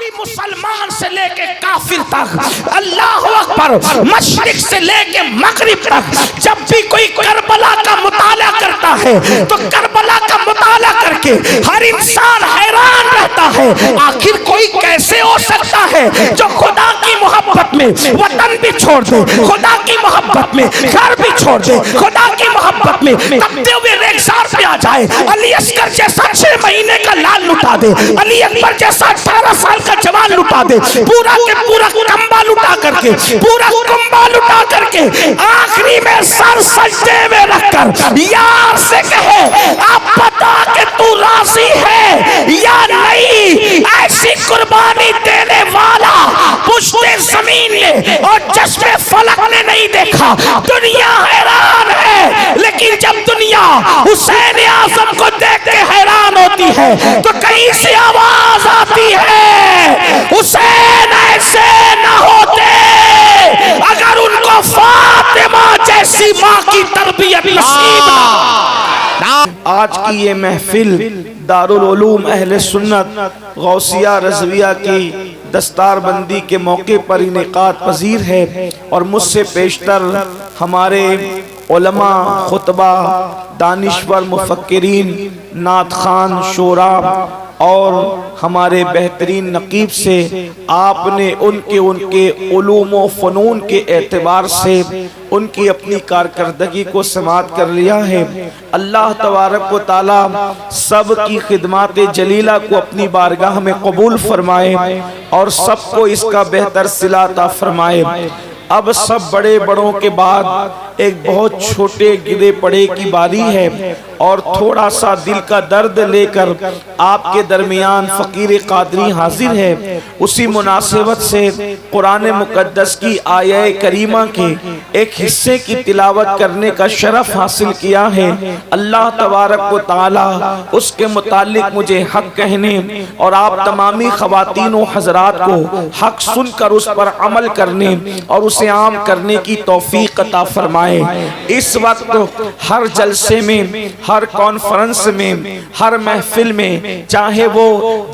भी मुसलमान से लेके काफिर तक, अल्लाह अकबर, मशरिक से लेके मगरिब तक, जब भी कोई करबला का मुताला करता है तो करबला का मुताला करके हर इंसान हैरान रहता है, आखिर कोई कैसे हो सकता है जो खुदा की मोहब्बत में वतन भी छोड़ दे, खुदा की मोहब्बत में घर भी छोड़ दे, खुदा की मोहब्बत में तपते हुए रेगिस्तान पे आ जाए, अली असगर जैसा 6 महीने का लाल लुटा दे, अली अकबर जैसा 18 साल का जवान लुटा दे, पूरा के पूरा कंबा लुटा करके, पूरा कंबा लुटा करके आखिरी में सर सजदे में रखकर यार से कहे आप बता के तू राजी है या नहीं। ऐसी कुर्बानी देने वाला पुश्ते जमीन ने और चश्मे फलक ने नहीं देखा। दुनिया हैरान है, लेकिन जब दुनिया हुसैन आजम को देख के हैरान होती है तो कहीं से आवाज आती है, हुसैन ऐसे न होते अगर उनको फातिमा जैसी माँ की तरबियत नसीब ना। आज की ये महफिल दारुल उलूम अहले सुन्नत गौसिया रज़विया की दस्तारबंदी के मौके पर इनेकाद पजीर है और मुझसे पेशतर हमारे उलमा, खुतबा, दानिश्वर, मुफक्किरीन, नात खान, शोरा और हमारे बेहतरीन नकीब से आपने उनके उलूम व फ़नून के एतबार से उनकी अपनी कारकर्दगी को समात कर लिया है। अल्लाह तबारक व तआला सब की खिदमत जलीला को अपनी बारगाह में कबूल फरमाए और सबको इसका बेहतर सिला अता फरमाए। अब सब बड़े बड़ों के बाद एक बहुत छोटे गिरे पड़े की बारी है और थोड़ा सा दिल का दर्द लेकर आपके दरमियान फ़कीर कादरी हाजिर है। उसी मुनासिबत से कुरान मुक़द्दस की आया करीमा के एक हिस्से की तिलावत करने का शरफ हासिल किया है। अल्लाह तबारक व तआला उसके मुतालिक मुझे हक कहने और आप तमामी ख़वातीन व हज़रात को हक सुनकर उस पर अमल करने और उसे आम करने की तौफीक अता फरमाए। इस वक्त हर जलसे में, हर कॉन्फ्रेंस में, हर महफिल में, चाहे वो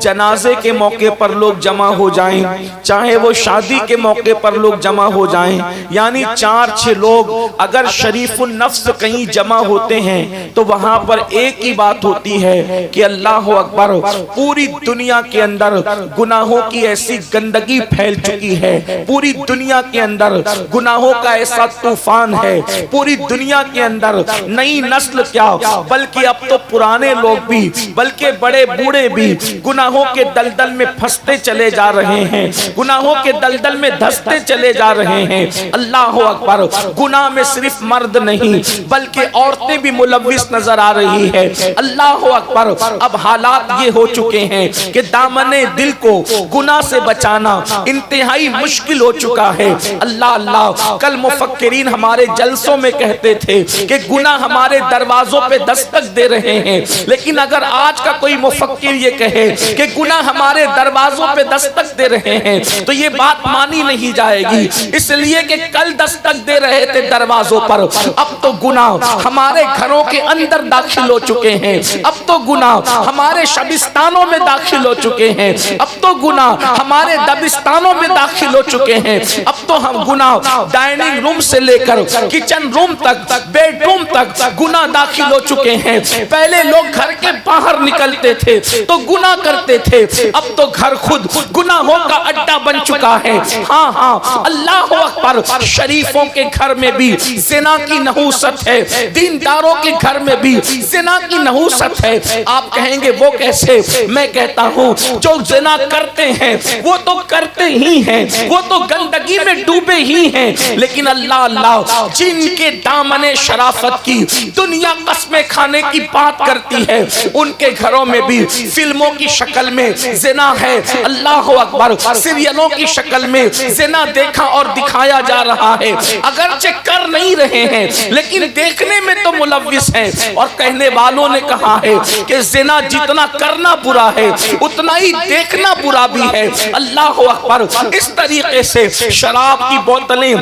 जनाजे के मौके पर लोग जमा हो जाएं, चाहे वो शादी के मौके पर लोग जमा हो जाएं, यानी 4-6 लोग अगर शरीफुन नफ्स कहीं जमा होते हैं तो वहां पर एक ही बात होती है कि अल्लाह अकबर। पूरी दुनिया के अंदर गुनाहों की ऐसी गंदगी फैल चुकी है, पूरी दुनिया के अंदर गुनाहों का ऐसा तूफान है, पूरी दुनिया के अंदर नई नस्ल क्या बल्कि अब तो पुराने लोग भी, बल्कि बड़े बूढ़े भी गुनाहों के दलदल में फंसते चले जा रहे हैं, गुनाहों के दलदल में धंसते चले जा रहे हैं। अल्लाह अकबर। गुनाह में सिर्फ मर्द नहीं बल्कि औरतें भी मुलव्विस नजर आ रही है। अल्लाह अकबर। अब हालात ये हो चुके हैं कि दामने दिल को गुनाह से बचाना इंतहाई मुश्किल हो चुका है। अल्लाह अल्लाह। कल मुफक्किरीन हमारे जलसों में कहते थे कि गुनाह हमारे दरवाजों पे दस्तक दे रहे हैं, लेकिन अगर आज का कोई मुफक्किर ये कहे कि गुनाह हमारे दरवाजों पे दस्तक दे रहे हैं तो ये बात मानी नहीं जाएगी, इसलिए कि कल दस्तक दे रहे थे दरवाजों पर, अब तो गुनाह हमारे घरों के अंदर दाखिल हो चुके हैं, अब तो गुनाह हमारे शबिस्तानों में दाखिल हो चुके हैं, अब तो गुनाह हमारे दबिस्तानों में दाखिल हो चुके हैं, अब तो हम गुनाह डाइनिंग रूम से लेकर किचन रूम तक, बेडरूम तक गुनाह दाखिल हो चुके हैं। पहले लोग घर के बाहर निकलते थे तो गुनाह करते थे, अब तो घर खुद गुनाहों का अड्डा बन चुका है। हाँ हाँ, अल्लाह अकबर। शरीफों के घर में भी ज़िना की नहूसत है, दीनदारों के घर में भी ज़िना की नहूसत है। आप कहेंगे वो कैसे? मैं कहता हूँ जो ज़िना करते हैं वो तो करते ही हैं, वो तो गंदगी में डूबे ही हैं, लेकिन अल्लाह अल्लाह जिनके दामने शराफत की दुनिया कस्में खाने की बात करती है उनके घरों में भी फिल्मों की शक्ल में ज़िना है। अल्लाह अकबर। सीरियलों की शक्ल में ज़िना देखा और दिखाया जा रहा है, अगरचे कर नहीं रहे हैं लेकिन देखने में तो मुलव्विस हैं। और कहने वालों ने कहा है कि ज़िना जितना करना बुरा है उतना ही देखना बुरा भी है। अल्लाह अकबर। इस तरीके से शराब की बोतलें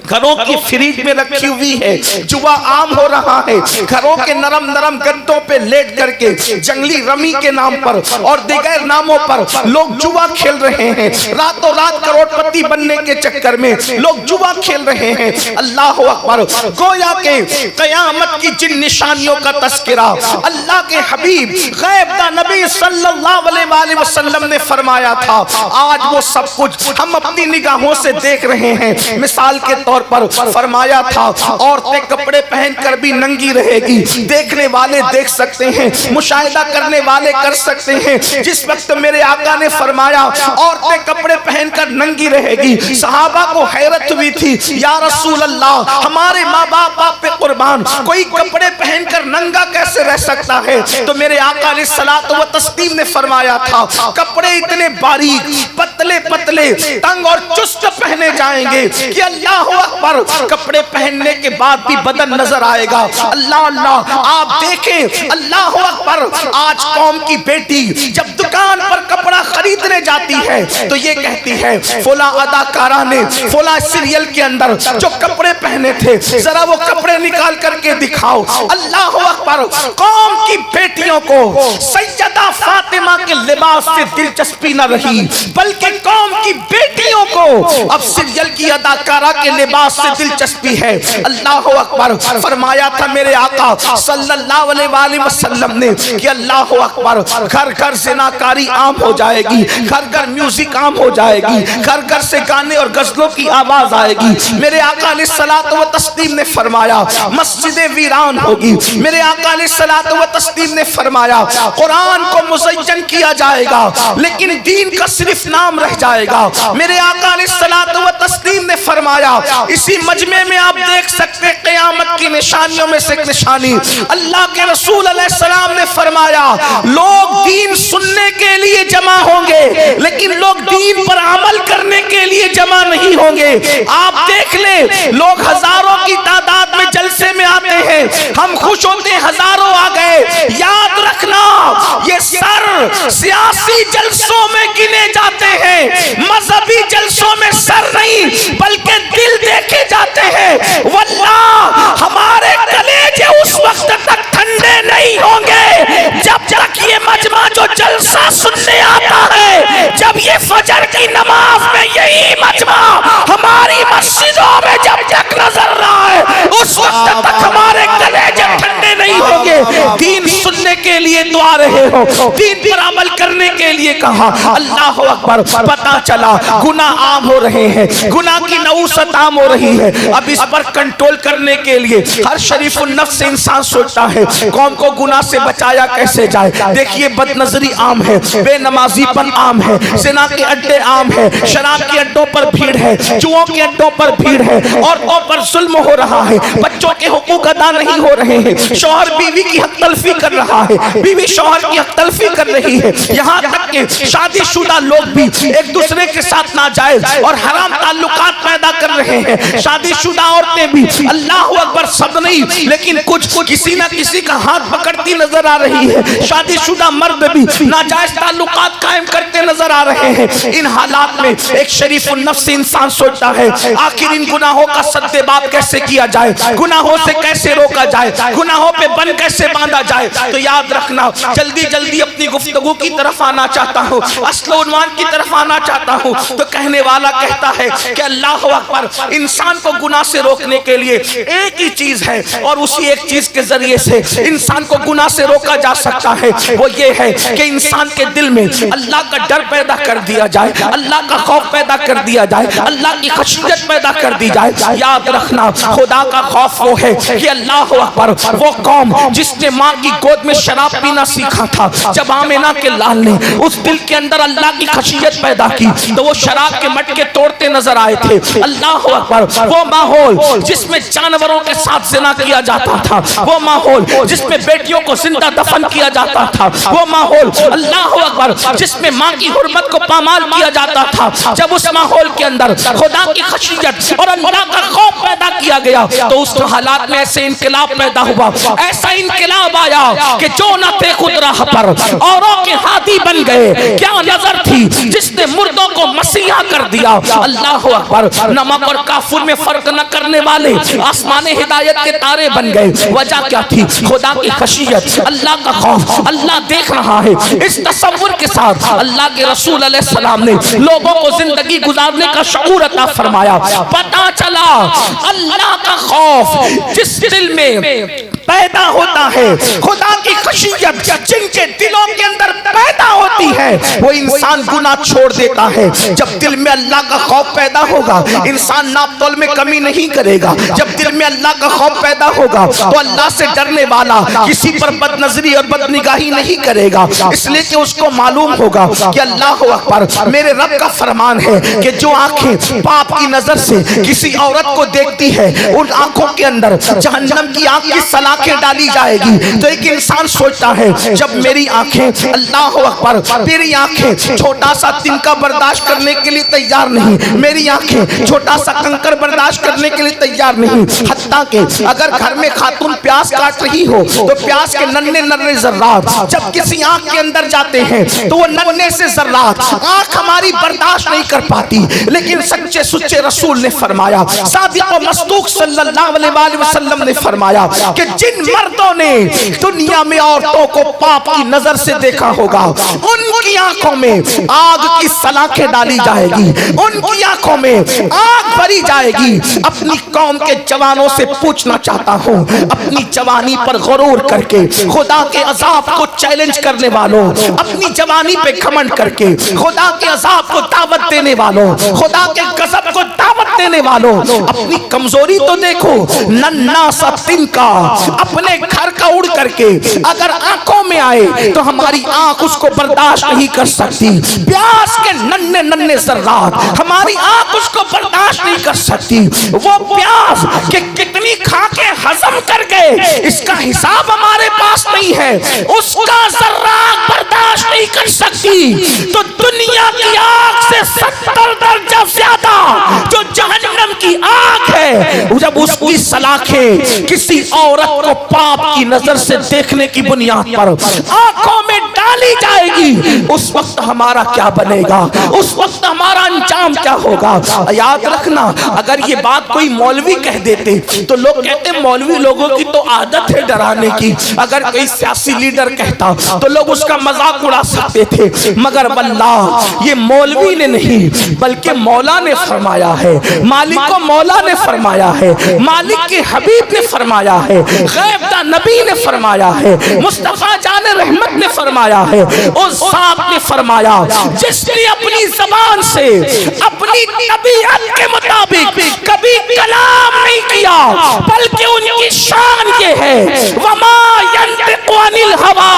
घरों की फ्रिज में रखी हुई है, जुआ आम हो रहा है। घरों के नरम नरम गद्दों पे लेट करके जंगली रमी के नाम पर और दिगर नामों पर लोग जुआ खेल रहे हैं। रातों रात करोड़पति बनने के चक्कर में लोग जुआ खेल रहे हैं। अल्लाह अकबर। गोया के कयामत की जिन निशानियों का तस्करा अल्लाह के हबीब गैब दा नबी सल्लल्लाहु अलैहि वसल्लम ने फरमाया था, आज वो सब कुछ हम अपनी निगाहों से देख रहे हैं। मिसाल के तौर पर फरमाया था, औरतें कपड़े पहनकर भी नंगी रहेगी। देखने वाले देख सकते हैं, मुशाहिदा करने वाले कर सकते हैं। जिस वक्त मेरे आका ने फरमाया औरतें कपड़े पहनकर नंगी रहेगी, सहाबा को हैरत हुई थी, या रसूल अल्लाह, हमारे माँ बाप पे कुर्बान, कोई कपड़े पहनकर नंगा कैसे रह सकता है? तो मेरे आका ने सलात व तस्लीम ने फरमाया था, कपड़े इतने बारीक, पतले पतले, तंग और चुस्त पहने जाएंगे कि अल्लाह अकबर, कपड़े पहनने के बाद भी बदन नजर आएगा। अल्लाह अल्लाह। आप देखें, अल्लाह अकबर, आज कौम की बेटी जब दुकान पर कपड़ा खरीदने जाती है तो ये कहती है, फला अदाकारा ने फला सीरियल के अंदर जो कपड़े पहने थे, जरा वो कपड़े निकाल करके दिखाओ। अल्लाह अकबर। कौम की बेटियों को सैयदा फातिमा के लिबास से दिलचस्पी न रही, बल्कि कौम की बेटियों को अब सीरियल की अदाकारा के लिबास से दिलचस्पी है। अल्लाह अकबर। फरमाया था मेरे आका सल्लल्लाहु अलैहि वसल्लम ने कि अल्लाह अकबर, घर घर ज़िनाकारी आम हो जाएगी, घर घर म्यूजिक आम हो जाएगी, घर घर से गाने और गजलों की आवाज आएगी। मेरे आका ने सलात व तस्लीम ने फरमाया मस्जिदें वीरान होगी। मेरे आका ने सलात व तस्लीम ने फरमाया कुरान को मुज़य्यन किया जाएगा, लेकिन दीन का सिर्फ नाम रह जाएगा। मेरे आका ने सलात व तस्लीम ने फरमाया, इसी मजमे में आप देख सकते हैं क़यामत की निशानियों में से एक निशानी, अल्लाह के रसूल अलैहिस्सलाम ने फरमाया, लोग दीन सुनने के लिए जमा होंगे, लेकिन लोग दीन पर अमल करने के लिए जमा नहीं होंगे। आप देख ले, लोग हजारों की तादाद में जलसे में आते हैं, हम खुश होते हैं हजारों आ गए। याद रखना, ये सर सियासी जलसों में गिने जाते हैं, मजहबी जलसों में सर नहीं बल्कि दिल देखे जाते हैं। वल्लाह हमारे कलेजे उस वक्त तक ठंडे नहीं होंगे जब तक ये मजमा जो जलसा सुनने आता है, जब ये फजर की नमाज में यही मजमा हमारी मस्जिदों में जब तक नजर रहा है, उस वक्त तक हमारे कलेजे ठंडे नहीं होंगे। दीन सुनने के लिए तो आ रहे हो, दीन पर अमल करने के लिए कहा। अल्लाह अकबर। पता चला गुनाह आम हो रहे हैं, गुनाह की नऊसत आम हो रही है। अब इस पर कंट्रोल करने के लिए हर शरीफुल नफ्स से इंसान सोचता है कौम को गुनाह से बचाया कैसे जाए। देखिए, बदनजरी आम है, बेनमाजीपन आम है, ज़िना के अड्डे आम है, शराब के अड्डों पर भीड़ है, जुओं के अड्डों पर भीड़ है, औरतों पर जुल्म हो रहा है, बच्चों के हुकूक अदा नहीं हो रहे हैं, शौहर बीवी की हक तलफी कर रहा है, बीवी शौहर की हक तलफी कर रही है। यहाँ तक कि शादीशुदा लोग भी एक दूसरे के साथ नाजायज और हराम ताल्लुकात पैदा कर रहे हैं। शादीशुदा औरतें भी, अल्लाह अकबर, सब नहीं लेकिन कुछ किसी ना किसी का हाथ पकड़ती नजर आ रही है। शादीशुदा मर्द भी नाजायज ताल्लुकात कायम करते नजर आ रहे हैं। इन हालात में एक शरीफुल नफ्स इंसान सोचता है आखिर इन गुनाहों का सद्देबाब कैसे किया जाए, गुनाहों से कैसे रोका जाए, गुनाहों पे बन कैसे बांधा जाए। तो याद रखना, जल्दी जल्दी अपनी गुफ्तगू की तरफ आना चाहता हूँ, असल उन्वान की तरफ आना चाहता हूँ। तो कहने वाला कहता है कि अल्लाह अकबर, इंसान को गुनाह से रोकने के लिए एक ही चीज है और उसी एक चीज के जरिए से इंसान को गुनाह से रोका जा सकता है। वो ये है कि इंसान के दिल में अल्लाह का डर पैदा कर दिया जाए, अल्लाह का खौफ पैदा कर दिया जाए, अल्लाह की खशियत पैदा कर दी जाए। याद रखना, खुदा का खौफ वो है कि अल्लाह अकबर, वो कौम जिसने माँ की गोद में शराब पीना सीखा था, जब आमिना के लाल ने उस दिल के अंदर अल्लाह की खशियत पैदा की तो वो शराब के मटके तोड़ते नजर आए थे। अल्लाह अकबर। वो माहौल जिसमें जानवरों के साथ जिना किया जाता था, वो माहौल जिसमें बेटियों को जिंदा दफन किया जाता था, वो माहौल, अल्लाह अकबर, जिसमें माँ की हुर्मत को पामाल किया जाता था, जब उस माहौल के अंदर खुदा की खशियत और अल्लाह का खौफ पैदा किया गया तो उस हालात में ऐसे इनकलाब पैदा हुआ, ऐसा इनकलाब आया कि जो न थे खुद राह पर औरों के हाथी बन गए, गए। क्या नजर थी जिसने मुर्दों को मसीहा कर दिया। अल्लाह अकबर। नमक और काफुर में फर्क न करने वाले आसमान हिदायत के तारे बन गए। वजह क्या थी? खुदा की खशियत, अल्लाह का खौफ। अल्लाह देख रहा है। इस तसव्वुर के साथ अल्लाह के रसूल अलैहिस्सलाम ने लोगों को जिंदगी गुजारने का शऊर अता फरमाया। पता चला अल्लाह का खौफ जिस दिल में पैदा होता है, खुदा की खशियत जिनके दिलों के अंदर पैदा होती है, वो इंसान गुनाह छोड़ देता है। जब दिल में अल्लाह का खौफ पैदा होगा, इंसान नापतोल में कमी नहीं करेगा। जब दिल में अल्लाह का खौफ पैदा होगा तो अल्लाह से डरने वाला किसी पर बदनजरी और बदनिगाही नहीं करेगा, इसलिए कि उसको मालूम होगा कि अल्लाह अकबर, मेरे रब का फरमान है कि जो आंखें पाप की नजर से किसी औरत को देखती है, उन आंखों के अंदर जहन्नम की आग की सलाखें डाली जाएगी। तो एक इंसान सोचता है, जब मेरी आंखें, अल्लाह अकबर, मेरी आंखें छोटा सा तिनका बर्दाश्त करने के लिए तैयार नहीं, मेरी आंखें छोटा सा कंकर बर्दाश्त करने के लिए तैयार नहीं। हत्ता के अगर घर में खातून प्यास काट रही हो तो प्यास के नन्हे नन्हे जर्रात जब किसी आंख के अंदर जाते हैं तो वो नन्हे से जर्रात आंख हमारी बर्दाश्त नहीं कर पाती। लेकिन सच्चे सुच्चे रसूल ने फरमाया, सादिक व मस्दूक सल्लल्लाहु अलैहि वसल्लम ने फरमाया कि जिन मर्दों ने दुनिया में औरतों को पाप की नजर से देखा होगा, उनकी आंखों में आग की सलाखें डाली जाएगी, उनकी आंखों में आग भरी जाएगी। अपनी कौम के जवानों से पूछना चाहता हूं, अपनी जवानी पर गरूर करके खुदा के अजाब को चैलेंज करने वालों, अपनी जवानी पे घमंड करके खुदा के अजाब को दावत देने वालों, खुदा के गजब को दावत देने वालों, अपनी कमजोरी तो देखो। नन्ना सा तिनका अपने घर का उड़ करके अगर आंखों में आए तो हमारी आंख उसको बर्दाश्त नहीं कर सकती। प्यास के नन्हे नन्हे जर्रात हमारी आंख उसको बर्दाश्त नहीं कर सकती। वो प्यास के कितनी खा के हजम कर गए, इसका हिसाब हमारे पास नहीं है, उसका जर्रात बर्दाश्त नहीं कर सकती। तो दुनिया की आग से 70 दर्जा ज्यादा जो जहन्नम की आग है, जब उसकी सलाखें किसी औरत को पाप की नजर से देखने की बुनियाद पर आंखों में डाली जाएगी, उस वक्त हमारा क्या बनेगा, उस वक्त हमारा अंजाम क्या होगा। याद रखना, अगर ये बात कोई मौलवी कह देते तो लोग कहते मौलवी लोगों की तो आदत है डराने की। अगर कोई सियासी लीडर कहता तो लोग उसका मजाक उड़ा सकते थे, मगर वल्लाह ये मौलवी ने नहीं बल्कि मौला ने फरमाया है, मालिक को मौला ने फरमाया है, मालिक के हबीब ने फरमाया है, गैब दा नबी ने फरमाया है, मुस्तफा जान रहमत ने फरमाया है, उस साहब ने फरमाया जिसने अपनी जबान से अपनी तबीयत के मुताबिक कभी कलाम नहीं किया, बल्कि उनकी शान ये है, वमा यंतिकु अनिल हवा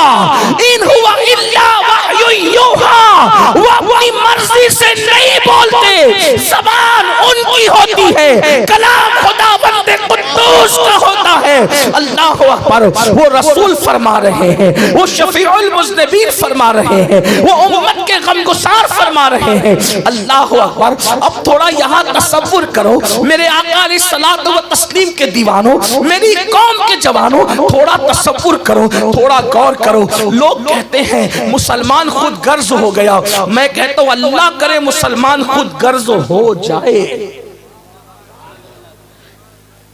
इन हुवा इल्ला वहयु यूहा, वो अपनी मर्जी से नहीं बोलते, जबान उनकी होती है, कलाम खुदावंद कुद्दूस का होता है। अल्लाह अकबर। वो रसूल फरमा रहे हैं, वो शफीउल मुज़निबीन फरमा रहे हैं, वो उम्मत के गमगुसार फरमा रहे हैं। अल्लाह अकबर। अब थोड़ा यहाँ तसव्वुर करो मेरे आका अलैहिस्सलातु व तस्लीम के दीवानों, मेरी कौम के जवानों, थोड़ा तसव्वुर करो, थोड़ा गौर करो। लोग कहते हैं मुसलमान खुद गर्ज हो गया, मैं कहता हूँ अल्लाह करे मुसलमान खुद गर्ज हो जाए।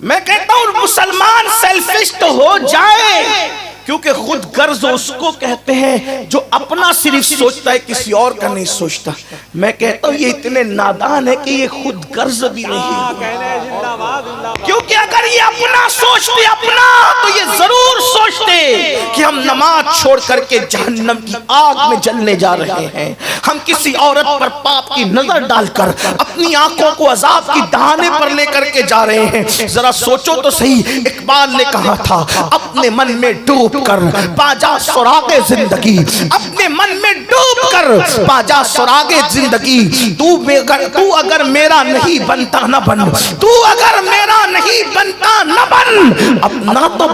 मैं कहता हूं मुसलमान सेल्फिश तो हो जाए, क्योंकि खुद गर्ज उसको कहते हैं जो अपना सिर्फ सोचता है, किसी और का नहीं सोचता। मैं कहता हूं ये इतने नादान है कि ये खुद गर्ज भी नहीं, क्योंकि अगर ये अपना सोचते अपना तो ये जरूर सोचते कि हम नमाज छोड़ करके जहन्नम की आग में जलने जा रहे हैं। हम किसी औरत पर पाप की नजर डालकर अपनी आंखों को अजाब की दहाने पर लेकर के जा रहे हैं। जरा सोचो तो सही, इकबाल ने कहा था अपने मन में डूब कर पाजा सुरागे जिंदगी, अपने मन में डूब कर पाजा सुरागे जिंदगी। तू अगर मेरा नहीं बनता न बन, तू अगर मेरा नहीं बन बनता न बन, अपना तो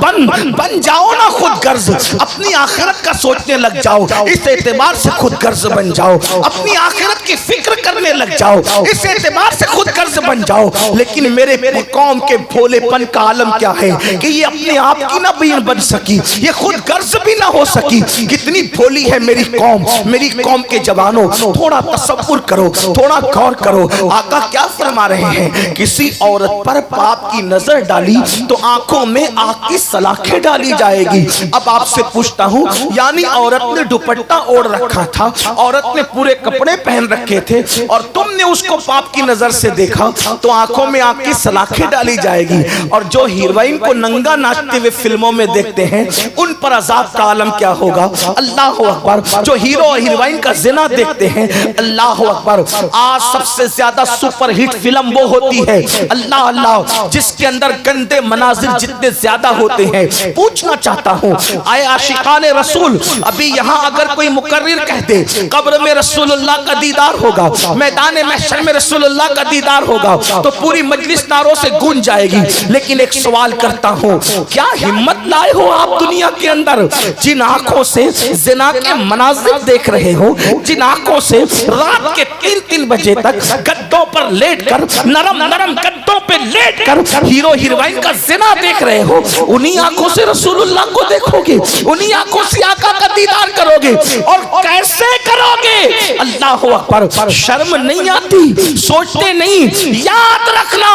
बन जाओ ना खुद गर्ज, अपनी आखिरत का सोचने लग जाओ, इस एतबार से खुद गर्ज बन जाओ, अपनी आखिरत की फिक्र करने लग जाओ, इस एतबार से खुद गर्ज बन जाओ। लेकिन मेरे कौम के भोलेपन का आलम क्या है कि ये अपने आप की ना भी बन सकी, ये खुद गर्ज भी ना हो सकी। कितनी भोली है मेरी कौम, मेरी कौम के जवानों, थोड़ा तसव्वुर करो, थोड़ा गौर करो। आका क्या फरमा रहे हैं, किसी औरत पर पाप की नजर डाली तो आंखों में आग की सलाखें डाली जाएगी। अब आपसे पूछता हूँ, यानी औरत ने दुपट्टा ओढ़ रखा था, औरत ने पूरे कपड़े पहन रखे थे और तुमने उसको पाप की नजर से देखा तो आंखों में आग की सलाखें डाली जाएगी। और जो हीरोइन को नंगा नाचते हुए फिल्मों में देखते हैं उन पर अजाब का आलम क्या होगा। अल्लाह अकबर। जो हीरो और हीरोइन का जिना देखते हैं, अल्लाह अकबर। आज सबसे ज्यादा सुपर हिट फिल्म वो होती है, अल्लाह अल्लाह, जिसके अंदर गंदे मनाजिर जितने ज्यादा होते हैं। पूछना चाहता हूँ, आए आशिकाने रसूल, अभी यहाँ अगर कोई मुकर्रिर कह दे कब्र में रसूलुल्लाह का दीदार होगा, मैदान महशर में रसूलुल्लाह का दीदार होगा, तो पूरी मजलिस नारों से गूंज जाएगी। लेकिन एक सवाल करता हूँ, क्या हिम्मत लाए हो आप दुनिया के अंदर, जिन आंखों से जिना के मनाजिर देख रहे हो, जिन आंखों से रात के 3-3 बजे तक गद्दों पर लेटकर, नरम नरम गद्दों पे लेटकर हीरो हीरोइन का जिना देख रहे हो, उन्हीं आंखों से रसूलुल्लाह को देखोगे, उन्हीं आंखों से आका का दीदार करोगे। और कैसे करोगे? अल्लाह अकबर। शर्म नहीं आती? सोचते नहीं? याद रखना,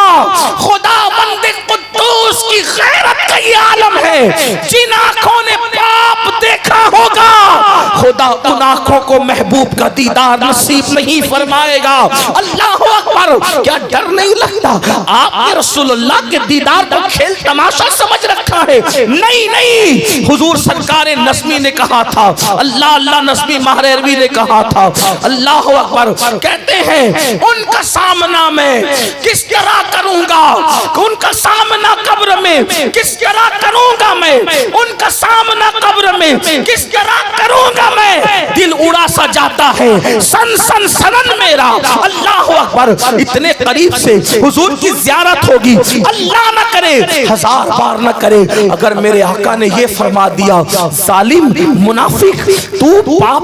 खुदा बंदे कुद्दूस की गैरत का ये आलम है। जिन आंखों ने पाप देखा होगा, खुदा उन आंखों को महबूब का दीदार नसीब नहीं फरमाएगा। अल्लाह अकबर। क्या डर नहीं लगता? आपने रसूलुल्लाह के दीदार को खेल तमाशा समझ रखा है? नहीं नहीं, हुजूर सरकारे नज़मी ने कहा था, अल्लाह अल्लाह नज़मी महरवी ने कहा था, अल्लाह अकबर। कहते हैं उनका सामना मैं किस तरह करूंगा, उनका सामना कब्र में किस तरह करूंगा मैं, उनका सामना कब्र में किस तरह करूंगा मैं। दिल उड़ा सा जाता है सन सन सनन मेरा। अल्लाह अकबर। इतने करीब से हुजूर की ज़ियारत होगी, अल्लाह न करे, 1000 बार न करे, अगर मेरे आका ने ये फरमा दिया, जालिम मुनाफिक, तू पाप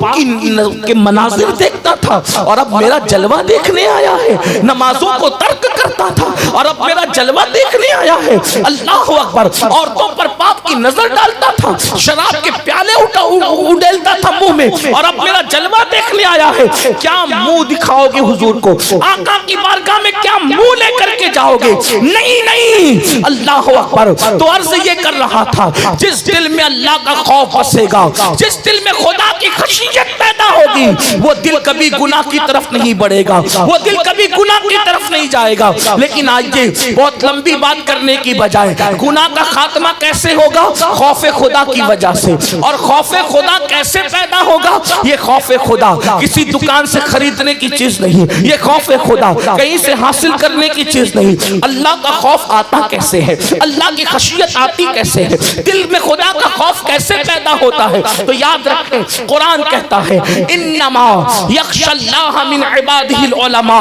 के मनाजिर देखता था और अब मेरा जलवा देखने आया है, नमाजों को तर्क करता था और अब मेरा जलवा देखने आया है। अल्लाह अकबर। औरतों पर पाप की नजर डालता था, शराब के प्याले उड़ेलता था मुंह में और अब मेरा जलवा देखने आया है। क्या मुंह दिखाओगे हुजूर को? आका की बारगाह में क्या मुंह लेकर के जाओगे? नहीं नहीं। अल्लाह अकबर। तो अर्ज ये कर रहा था, जिस दिल में अल्लाह का खौफ बसेगा, जिस दिल में खुदा की खशियत पैदा होगी, वो दिल कभी गुनाह की तरफ नहीं बढ़ेगा, वो दिल कभी गुनाह की तरफ नहीं जाएगा। लेकिन आज ये बहुत लंबी बात करने की बजाय, गुनाह का खात्मा कैसे होगा? खौफे खुदा की वजह से। और खौफे खुदा कैसे पैदा होगा? ये खौफे खुदा किसी दुकान से खरीदने की चीज नहीं, ये खौफे खुदा कहीं से हासिल करने की चीज नहीं। अल्लाह का खौफ आता कैसे है? अल्लाह की खशियत आती कैसे है? दिल में खुदा का खौफ कैसे पैदा होता है? तो याद रखें, कुरान कहता है, इन्नमा यख्शल्लाह मिन इबादिहिल उलमा।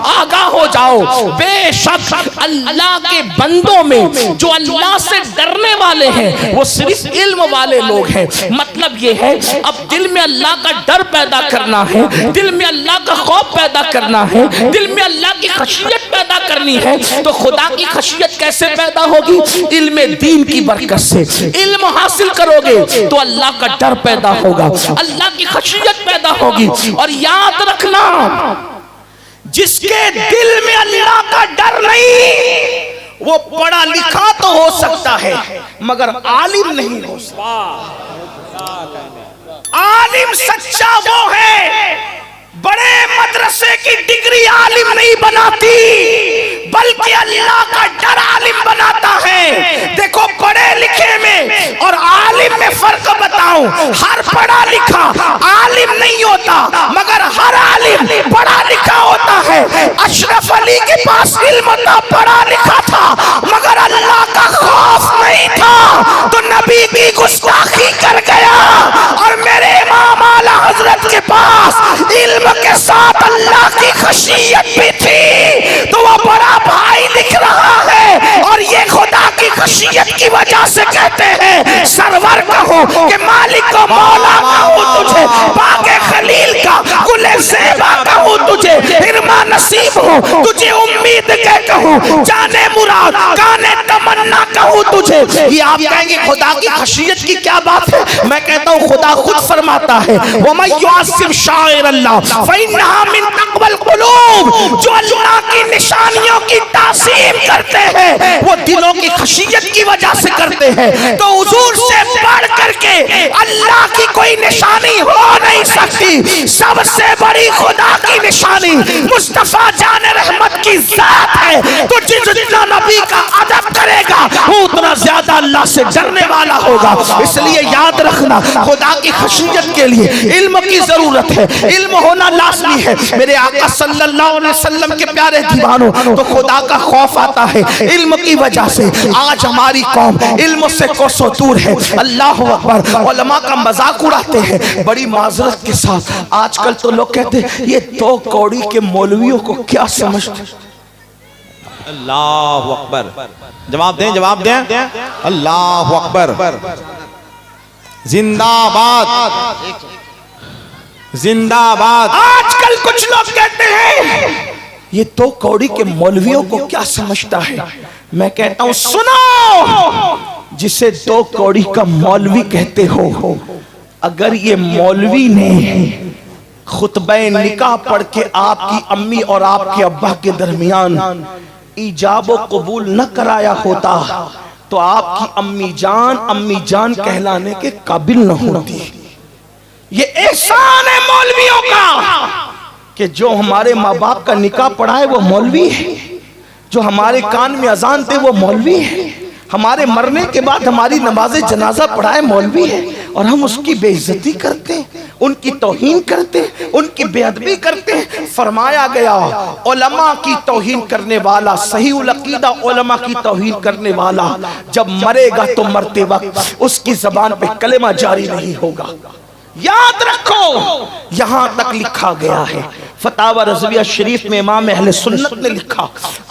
आगाह हो जाओ, बेशक अल्लाह के बंदों में जो अल्लाह से डरने वाले हैं वो सिर्फ इल्म वाले लोग हैं। मतलब ये है, अब दिल में अल्लाह का डर पैदा करना है, दिल में अल्लाह का खौफ पैदा करना है, दिल में अल्लाह की खशियत पैदा करनी है। तो खुदा की खशियत कैसे पैदा होगी? इल्म दीन की बरकत से। इल्म हासिल करोगे तो अल्लाह का डर पैदा होगा, अल्लाह की खशियत पैदा होगी। और याद रखना, जिसके दिल में अल्लाह का डर नहीं, वो पढ़ा लिखा तो हो सकता है मगर आलिम नहीं हो सकता। आलिम सच्चा वो है, बड़े मदरसे की डिग्री आलिम नहीं बनाती, बल्कि अल्लाह का डर आलिम बनाता है। देखो, पढ़े लिखे में और आलिम में फर्क बताऊं, हर पढ़ा लिखा आलिम नहीं होता, मगर हर आलिम पढ़ा लिखा होता है। अशरफ अली के पास इल्म था, पढ़ा लिखा था, मगर अल्लाह का खौफ नहीं था, तो नबी की गुस्ताखी कर गया। और मेरे इमाम आला हजरत के पास इल्म के साथ अल्लाह की खशियत भी थी, तो वो बड़ा भाई लिख रहा है और ये खुदा कहूँ कि मालिक को मौला कहूँ तुझे, बागे खलील का गुले ज़ेबा कहूँ तुझे, हिरमा नसीब हो तुझे उम्मीद के कहूँ, जाने मुराद काने तमन्ना कहूँ तुझे। ये आप कहेंगे खुदा की खशियत की क्या बात है? मैं कहता हूँ खुदा खुद फरमाता है वमन युअज़्ज़िम शाइर अल्लाह फ़इन्नहा मिन तक़वल क़ुलूब, जो अल्लाह की निशानियों की ताज़ीम करते हैं वो दिलों की खशियत की वजह से करते हैं। तो हुजूर से बढ़ करके अल्लाह की कोई निशानी हो नहीं सकती। सबसे बड़ी खुदा की निशानी मुस्तफा जाने रहमत की जात है। तो जितना नबी का अदब करेगा वो उतना ज्यादा अल्लाह से डरने वाला होगा। इसलिए याद रखना खुदा की खशियत के लिए इल्म की जरूरत है, इल्म होना लाजमी है। मेरे आका सल्लल्लाहु अलैहि वसल्लम के प्यारे दीवानों, तो खुदा का खौफ आता है इल्म की वजह से। आज हमारी कौम इल्म से कोसों दूर है। अल्लाह अकबर। उलमा का मजाक उड़ाते हैं बड़ी माजरत के साथ। आजकल तो लोग कहते हैं ये दो कौड़ी के मौलवियों को क्या समझते। अल्लाह अकबर। जवाब दें, जवाब दें। अल्लाह अकबर। जिंदाबाद, जिंदाबाद। आजकल कुछ लोग कहते हैं ये दो कौड़ी के मौलवियों को क्या समझता है। मैं कहता हूं सुनो, जिसे दो कौड़ी का मौलवी कहते हो, अगर ये मौलवी ने खुतबे निकाह पढ़ के आपकी अम्मी और आपके अब्बा के दरमियान ईजाब व कबूल न कराया होता तो आपकी अम्मी जान कहलाने के काबिल न होती। ये एहसान है मौलवियों का कि जो हमारे माँ बाप का निकाह पढ़ाए वो मौलवी है, जो हमारे कान में अजान दे वो मौलवी है, हमारे मरने के बाद हमारी नमाज़े जनाजा पढ़ाए मौलवी है, और हम उसकी बेइज्जती करते हैं, उनकी तौहीन करते हैं, उनकी बेअदबी करते हैं। फरमाया गया उलमा की तौहीन करने वाला, सही उल अकीदा उलमा की तौहीन करने वाला जब मरेगा तो मरते वक्त उसकी जबान पे कलेमा जारी नहीं होगा। याद रखो, यहां तक लिखा गया है फतावा रज़विया शरीफ में इमाम अहले सुन्नत ने लिखा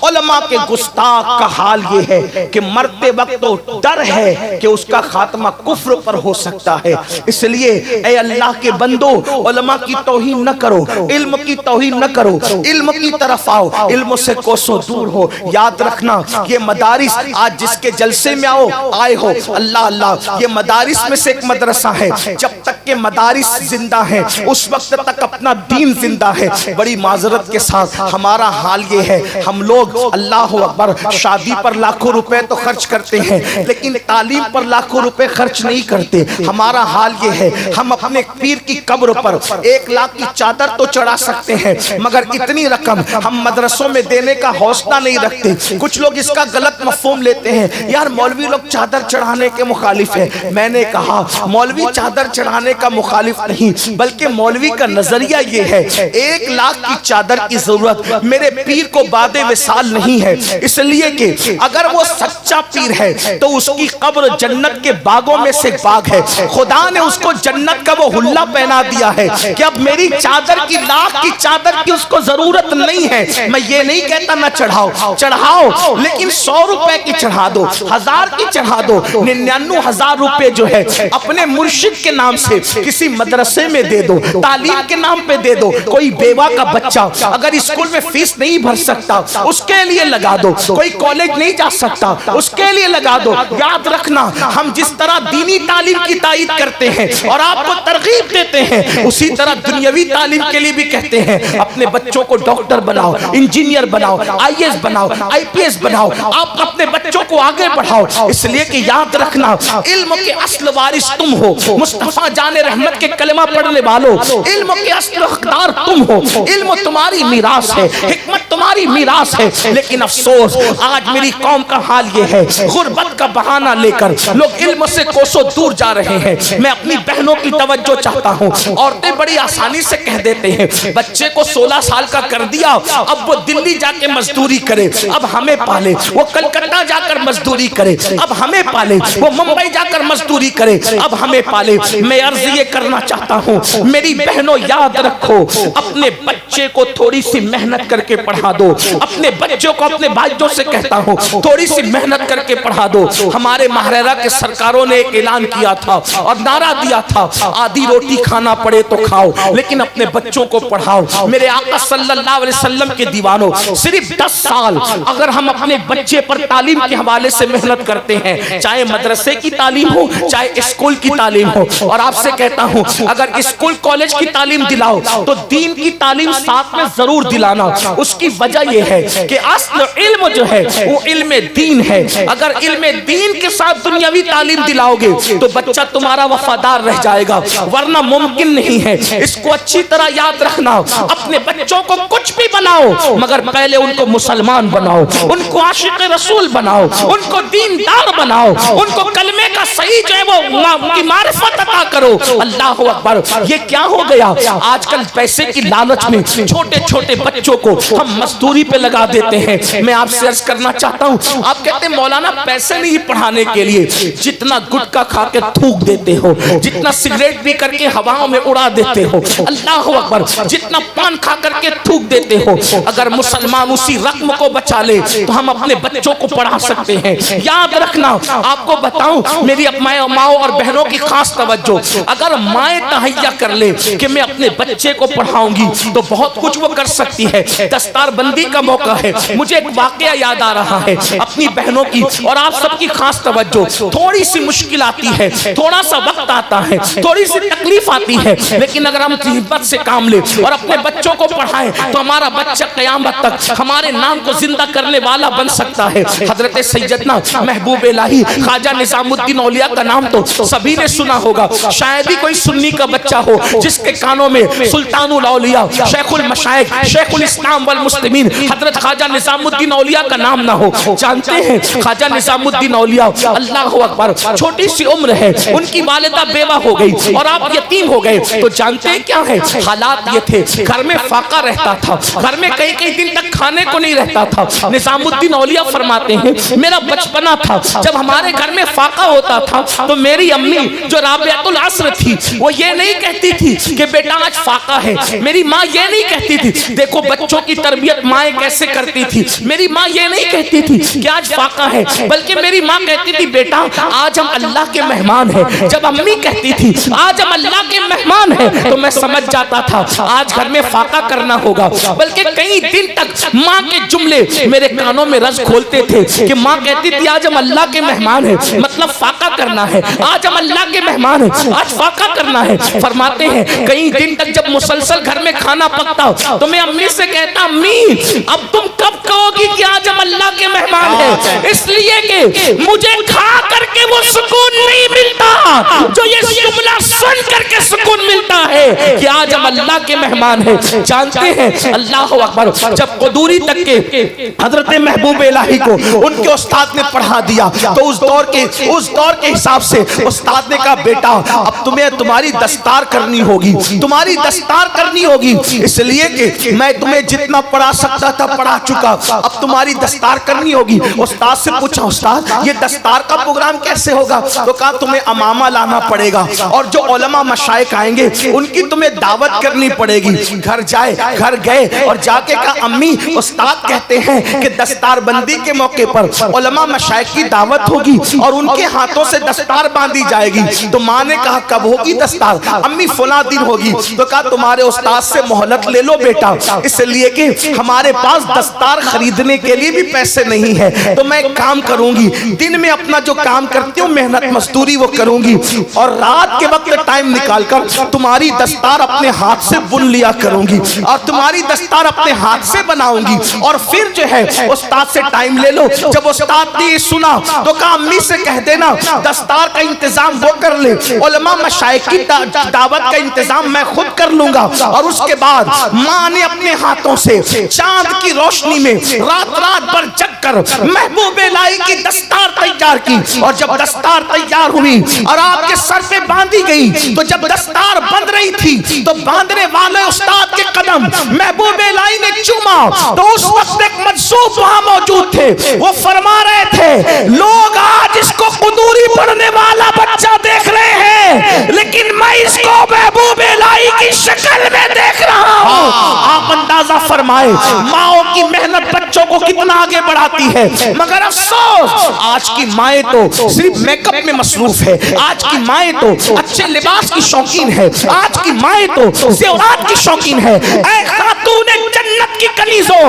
उलमा के गुस्ताख का हाल ये है कि मरते वक्त तो डर है कि उसका खात्मा कुफ्र पर हो सकता है। इसलिए ए अल्लाह के बंदो, उलमा की तौहीन न करो, इल्म की तौहीन न करो, इल्म की तरफ आओ, इल्म से कोसों दूर हो। याद रखना ये मदारिस आज जिसके जलसे में आए हो, अल्लाह अल्लाह, ये मदारिस में से एक मदरसा है। जब तक के मदारिस जिंदा है उस वक्त तक अपना दीन जिंदा है। बड़ी माजरत के साथ हमारा हाल ये है, हम लोग अल्लाह अकबर शादी पर लाखों रुपए तो खर्च करते हैं लेकिन तालीम पर लाखों रुपए खर्च नहीं करते। हमारा हाल ये है, हम अपने पीर की कब्र पर 1 लाख की चादर तो चढ़ा सकते हैं मगर इतनी रकम हम मदरसों में देने का हौसला नहीं रखते। कुछ लोग इसका गलत मफहूम लेते हैं, यार मौलवी लोग चादर चढ़ाने के मुखालिफ है। मैंने कहा मौलवी चादर चढ़ाने का मुखालिफ नहीं, बल्कि मौलवी का नजरिया ये है 1 लाख की चादर की जरूरत मेरे पीर को बादे विसाल नहीं है। इसलिए कि अगर वो सच्चा पीर है तो उसकी कब्र जन्नत के बागों में से बाग है। खुदा ने उसको जन्नत का वो हुल्ला पहना दिया है कि अब मेरी चादर की, लाख की चादर की उसको जरूरत नहीं है। मैं ये नहीं कहता ना चढ़ाओ, चढ़ाओ, लेकिन 100 रुपए की चढ़ा दो, 1000 की चढ़ा दो, 99,000 रुपए जो है अपने मुर्शिद के नाम से किसी मदरसे में दे दो, तालीम के नाम पे दे दो। कोई बेवा का बच्चा अगर स्कूल में फीस नहीं भर सकता उसके लिए लगा दो, कोई कॉलेज नहीं जा सकता उसके लिए लगा दो। याद रखना, हम जिस तरह दीनी तालीम की तायीद करते हैं और आपको तरगीब देते हैं, उसी तरह दुनियावी तालीम के लिए भी कहते हैं अपने बच्चों को डॉक्टर बनाओ, इंजीनियर बनाओ, IAS बनाओ, IPS बनाओ, आप अपने बच्चों को आगे बढ़ाओ। इसलिए कि याद रखना इल्म के असल वारिस तुम हो, मुस्तफा जाने रहमत के कलमा पढ़ने वालों, इल्म के असल हकदार तुम हो, इल्म तुम्हारी मीरास है, हिकमत तुम्हारी मीरास है। लेकिन अफसोस आज मेरी कौम का हाल ये है, गुर्बत का बहाना लेकर लोग इल्म से कोसों दूर जा रहे हैं। मैं अपनी बहनों की तवज्जो चाहता हूँ। औरतें बड़ी आसानी से कह देते हैं बच्चे को 16 साल का कर दिया, अब वो दिल्ली जाके मजदूरी करे, अब हमें पाले, वो कलकत्ता जाकर मजदूरी करे, अब हमें पाले, वो मुंबई जाकर मजदूरी करे, अब हमें पाले। मैं अर्ज ये करना चाहता हूँ मेरी बहनों, याद रखो अपने बच्चे को थोड़ी सी मेहनत करके पढ़ा पढ़ा दो। अपने बच्चों को अपने भाइयों से कहता हूँ थोड़ी सी मेहनत करके पढ़ा दो। हमारे महाराजा के सरकारों ने एक ऐलान किया था और नारा दिया था, आधी रोटी खाना पड़े तो खाओ लेकिन अपने बच्चों को पढ़ाओ। मेरे आका सल्लल्लाहु अलैहि वसल्लम के दीवानों, सिर्फ 10 साल अगर हम अपने बच्चे पर तालीम के हवाले से मेहनत करते हैं, चाहे मदरसे की तालीम हो चाहे स्कूल की तालीम हो, और आपसे कहता हूं अगर स्कूल कॉलेज की तालीम दिलाओ तो दीन की तालीम साथ में जरूर दिलाना। उसकी वजह यह है कि असल इल्म जो है वो इल्म दीन है। अगर इल्म दीन के साथ दुनियावी तालीम दिलाओगे तो बच्चा तुम्हारा वफादार रह जाएगा, वरना मुमकिन नहीं है। इसको अच्छी तरह याद रखना। अपने बच्चों को कुछ भी बनाओ मगर पहले उनको मुसलमान बनाओ, उनको आशिक रसूल बनाओ, उनको दीनदार बनाओ, उनको कलमे का सही जो है वो उनकी मारिफत अता करो। अल्लाह अकबर। ये क्या हो गया आजकल पैसे की लालच में छोटे छोटे बच्चों को हम मजदूरी पे लगा देते हैं। मैं आपसे अर्ज करना चाहता हूँ, आप कहते हैं मौलाना पैसे नहीं पढ़ाने के लिए, जितना गुटखा खा के थूक देते हो, जितना सिगरेट पी करके हवाओं में उड़ा देते हो, अल्लाह अकबर, जितना पान खा करके थूक देते हो, अगर मुसलमान उसी रकम को बचा ले तो हम अपने बच्चों को पढ़ा सकते हैं। याद रखना, आपको बताऊं मेरी माओ और बहनों की खास तवज्जो, अगर माएँ तहैया कर ले कि मैं अपने बच्चे को पढ़ाऊंगी तो बहुत कुछ वो कर सकती है। दस्तारबंदी का मौका है, मुझे एक वाकया याद आ रहा है अपनी बहनों की, और आप सबकी खास तवज्जो। थोड़ी सी मुश्किल आती है, थोड़ा सा वक्त आता है, थोड़ी सी तकलीफ आती है, लेकिन अगर हम हिम्मत से काम ले और अपने बच्चों को पढ़ाएं तो हमारा बच्चा कयामत तक हमारे नाम को जिंदा करने वाला बन सकता है। हजरत सैयदना महबूब इलाही ख्वाजा निजामुद्दीन औलिया का नाम तो सभी ने सुना होगा, शायद ही कोई सुन्नी का बच्चा हो जिसके कानों में सुल्तानुल औलिया, शेखुल मशाइख, शेखुल इस्लाम वल मुस्लिमीन हजरत ख्वाजा निजामुद्दीन औलिया का नाम ना हो। जानते हैं ख्वाजा निजामुद्दीन औलिया, अल्लाह अकबर, छोटी सी उम्र है, उनकी वालिदा बेवा हो गई और आप यतीम हो गए। तो जानते हैं क्या है हालात ये थे, घर में फाका रहता था, घर में कई कई दिन तक खाने को नहीं रहता था। निजामुद्दीन औलिया फरमाते हैं मेरा बचपना था जब हमारे घर में फाका होता था तो मेरी अम्मी जो राबियातुल अस्र थी वो ये नहीं कहती थी कि बेटा आज फाका है, मेरी माँ ये नहीं कहती थी, देखो बच्चों की तरबियत माएँ कैसे करती थी, मेरी माँ ये नहीं कहती थी कि आज फाका है, बल्कि मेरी माँ कहती थी बेटा आज हम अल्लाह के मेहमान हैं। जब अम्मी कहती थी आज हम अल्लाह के मेहमान हैं तो मैं समझ जाता था आज घर में फाका करना होगा। बल्कि कई दिन तक माँ के जुमले मेरे कानों में रस खोलते थे कि माँ कहती थी आज हम अल्लाह के मेहमान हैं, मतलब फाका करना है, आज हम अल्लाह के मेहमान हैं, आज फाका करना है। फरमाते हैं कई दिन तक जब मुसलसल घर में खाना पकता तो मैं अम्मी से कहता अम्मी अब तुम कब कहोगी कि आज हम अल्लाह के मेहमान हैं, इसलिए कि मुझे खा करके वो सुकून नहीं मिलता जो ये जुमला सुन करके सुकून मिलता है कि आज हम अल्लाह के मेहमान हैं। जानते हैं अल्लाह अकबर, जब कदूरी तक के हजरत महबूब इलाही को उनके उस्ताद ने पढ़ा दिया तो उस दौर के हिसाब से उस्ताद ने कहा बेटा अब तुम्हें तुम्हारी दस्तार करनी होगी, तुम्हारी दस्तार करनी होगी, इसलिए कि मैं तुम्हें जितना पढ़ा सकता था पढ़ा चुका, अब तुम्हारी दस्तार करनी होगी। उस्ताद से पूछा उस्ताद ये दस्तार का प्रोग्राम कैसे होगा? तो कहा तुम्हें अमामा लाना पड़ेगा और जो उलमा मशाइख आएंगे उनकी तुम्हें दावत करनी पड़ेगी। घर गए और जाके कहा अम्मी उस्ताद कहते हैं कि दस्तार बंदी के मौके पर उलमा मशाइख की दावत होगी और उनके हाथों से दस्तार बांधी जाएगी। तो माँ ने कहा कब होगी दस्तार? अम्मी फला दिन होगी। तो कहा तुम्हारे उस्ताद से मोहलत ले लो बेटा, इसलिए कि हमारे पास दस्तार खरीदने के लिए भी पैसे नहीं है, तो मैं काम करूंगी दिन में अपना जो काम करती हूँ मेहनत मजदूरी वो करूंगी और रात के वक्त टाइम निकालकर तुम्हारी दस्तार अपने हाथ से बुन लिया करूंगी और तुम्हारी दस्तार अपने हाथ से बनाऊंगी और फिर जो है उस्ताद से टाइम ले लो। जब उस्ताद ने सुना तो कहा अम्मी से कह देना दस्तार का इंतजाम वो कर ले, उलमा मशाइख की दावत का इंतजाम मैं खुद कर लूंगा। और उसके बाद माँ ने अपने हाथों से चांद की रोशनी में रात भर जगकर महबूब इलाही की दस्तार तैयार की और जब दस्तार तैयार हुई और आपके सर पे बांधी गई तो जब दस्तार बंध रही थी तो बांधने वाले उस्ताद के कदम महबूब इलाही ने चूमा तो उस वक्त एक मजसूब वहां मौजूद थे, वो फरमा रहे थे लोग आज आज इसको कुदूरी पढ़ने वाला बच्चा देख रहे हैं, लेकिन मैं इसको महबूब इलाही की शक्ल में देख रहा हूँ। आप अंदाजा फरमाए माओ की मेहनत बच्चों को कितना आगे बढ़ाती है। मगर अफसोस आज की माएँ तो सिर्फ मेकअप में मसरूफ है, आज की माएँ तो अच्छे लिबास की शौकीन है, आज की माएँ तो ज़ेवरात की शौकीन है। ऐ खातून जन्नत की कनीज़ो,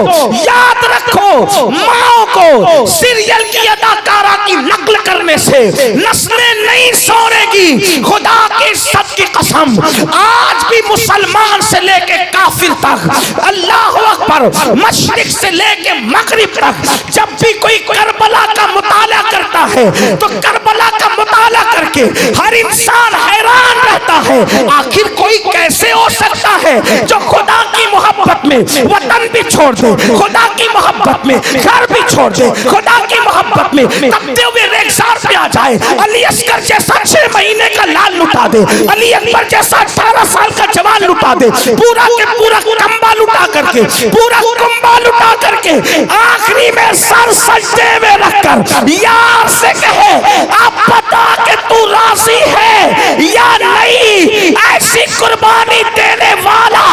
याद रखो माओ को सीरियल की अदाकारा की नकल करने से नस्लें नहीं सोरेगी। खुदा की सत की कसम, आज भी मुसलमान से लेके काफिर तक, अल्लाह अकबर, मशरिक से लेके मगरिब तक, जब भी कोई करबला का मुताला करता है तो करबला का मुताला करके हर इंसान हैरान रहता है, आखिर कोई कैसे हो सकता है जो खुदा की मोहब्बत में वतन भी छोड़ दे, खुदा की मोहब्बत में घर भी छोड़ दे, खुदा की मोहब्बत में तपते हुए रेगिस्तान पे आ जाए। अली असगर जैसा 6 महीने का लाल लुटा दे, अली अकबर जैसा 18 साल का जवान लुटा दे, पूरा के पूरा कंबा लुटा करके, पूरा कुंबा लुटा करके आखिरी में सर सजदे में रखकर यार से कहे आप बता के तू राजी है या नहीं। ऐसी कुर्बानी देने वाला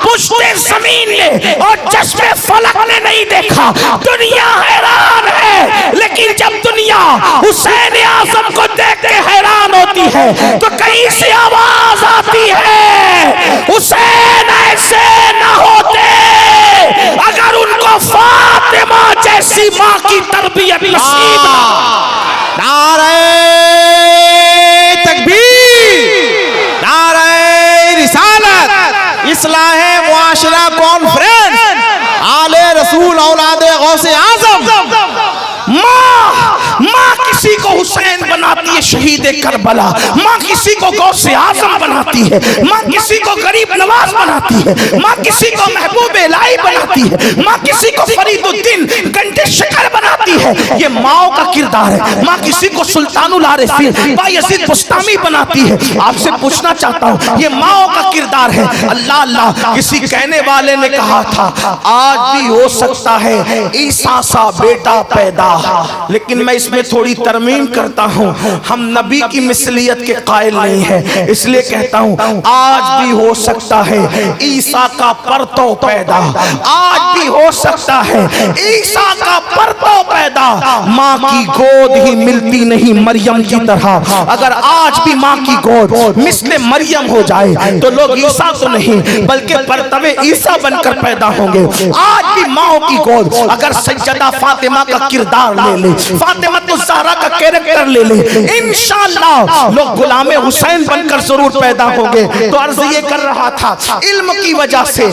पुश्ते जमीन ने और चश्मे फलक ने नहीं देखा। दुनिया हैरान है, लेकिन जब दुनिया हुसैन आजम को देख के हैरान होती है तो कहीं से आवाज आती है हुसैन ऐसे न होते अगर उनको फातिमा जैसी मां की तरबियत नसीब ना। नारे तकबीर, नारे रिसालत, इस्लाहे मुआशरा कॉन्फ्रेंस, आले रसूल औलादे गौसे आजम। माँ किसी को हुसैन बनाती है शहीद करबला, माँ किसी को गौसे आजम बनाती है, माँ किसी को गरीब नवाज बनाती है, माँ किसी को महबूब इलाही बनाती है, माँ किसी को फरीदुद्दीन गंडे शक्कर बनाती है। ये माओ का किरदार है। माँ किसी को सुल्तानुल आरिफीन बायजीद बुस्तामी बनाती है। आपसे पूछना चाहता हूँ, ये माओ का किरदार है। अल्लाह अल्लाह, किसी कहने वाले ने कहा था आज भी हो सकता है ईसा सा बेटा पैदा, लेकिन मैं इसमें थोड़ी तरमीम करता हूँ। हम नबी की मिसलियत के कायल नहीं है, इसलिए कहता हूँ आज भी हो सकता है ईसा का परतो पैदा, आज भी हो सकता है ईसा का परतो पैदा। माँ की गोद ही मिलती नहीं मरियम की तरह। अगर आज भी माँ की गोद मिस्ले मरियम हो जाए तो लोग ईसा तो नहीं बल्कि परतवे ईसा बनकर पैदा होंगे। आज भी माँ की गोद अगर सज्जदा फातिमा का किरदार ले ले, फातिमा तो ज़हरा का कैरेक्टर ले ले, इंशाअल्लाह लोग गुलामे हुसैन बनकर जरूर पैदा होंगे। तो अर्ज ये कर रहा था, इल्म की वजह से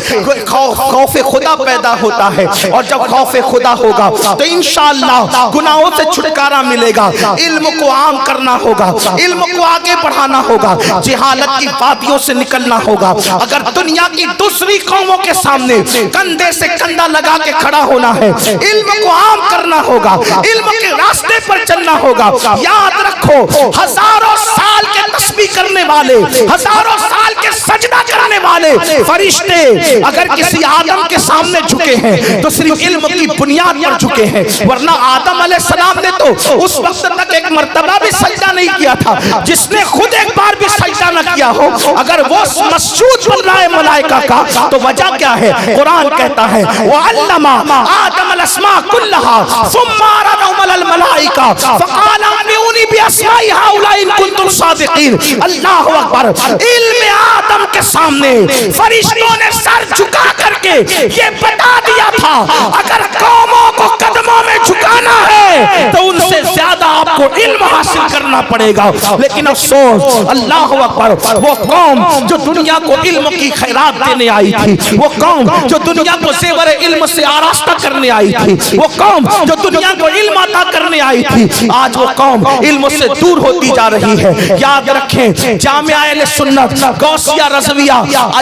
खौफे खुदा पैदा होता है, और जब खौफे खुदा होगा तो इंशाअल्लाह गुनाहों से छुटकारा मिलेगा। इल्म को आम करना होगा, इल्म को आगे बढ़ाना होगा, जिहालत की वादियों से निकलना होगा। अगर दुनिया की दूसरी कौमों के सामने कंधे से कंधा लगा के खड़ा होना है, इल्म को आम करना होगा, इल्म के रास्ते पर चलना होगा। याद रखो, हजारों साल के तस्बीह करने वाले, हजारों साल के सजदा करने वाले फरिश्ते अगर किसी आदम के सामने झुके हैं तो सिर्फ इल्म की बुनियाद पर झुके हैं, वरना आदम अलैहिस्सलाम ने तो उस वक्त तक एक मर्तबा भी सजदा नहीं किया था। जिसने खुद एक बार भी सजदा न किया हो, अगर वो मसजूद बन रहा है मलाइका का, तो वजह क्या है? कुरान कहता है वअल्लमा आदम अलअस्मा कुल्लहा सुम्मा अरदहुम अल मलाइका फक़ाल अंबिऊनी बिअस्माइ हाउलाई इन कुंतुम सादिकीन। अल्लाहु अकबर। इल्म आदम के सामने फरिश्तों ने सर झुका करके ये बता दिया था, अगर कौमों को कदमों में झुकाना है तो उनसे ज्यादा आपको इल्म हासिल करना पड़ेगा। लेकिन अफसोस, अल्लाहु अकबर, वो कौम जो दुनिया को इल्म की खैरात देने आई थी, वो कौम जो दुनिया को ज़ेवर इल्म से आरास्ता करने आई थी, वो कौम जो दुनिया को इल्म अता करने आई थी, आज वो कौम इल्म से दूर होती जा रही है। याद रखें, जामिया अहले सुन्नत, गौसिया रज़विया,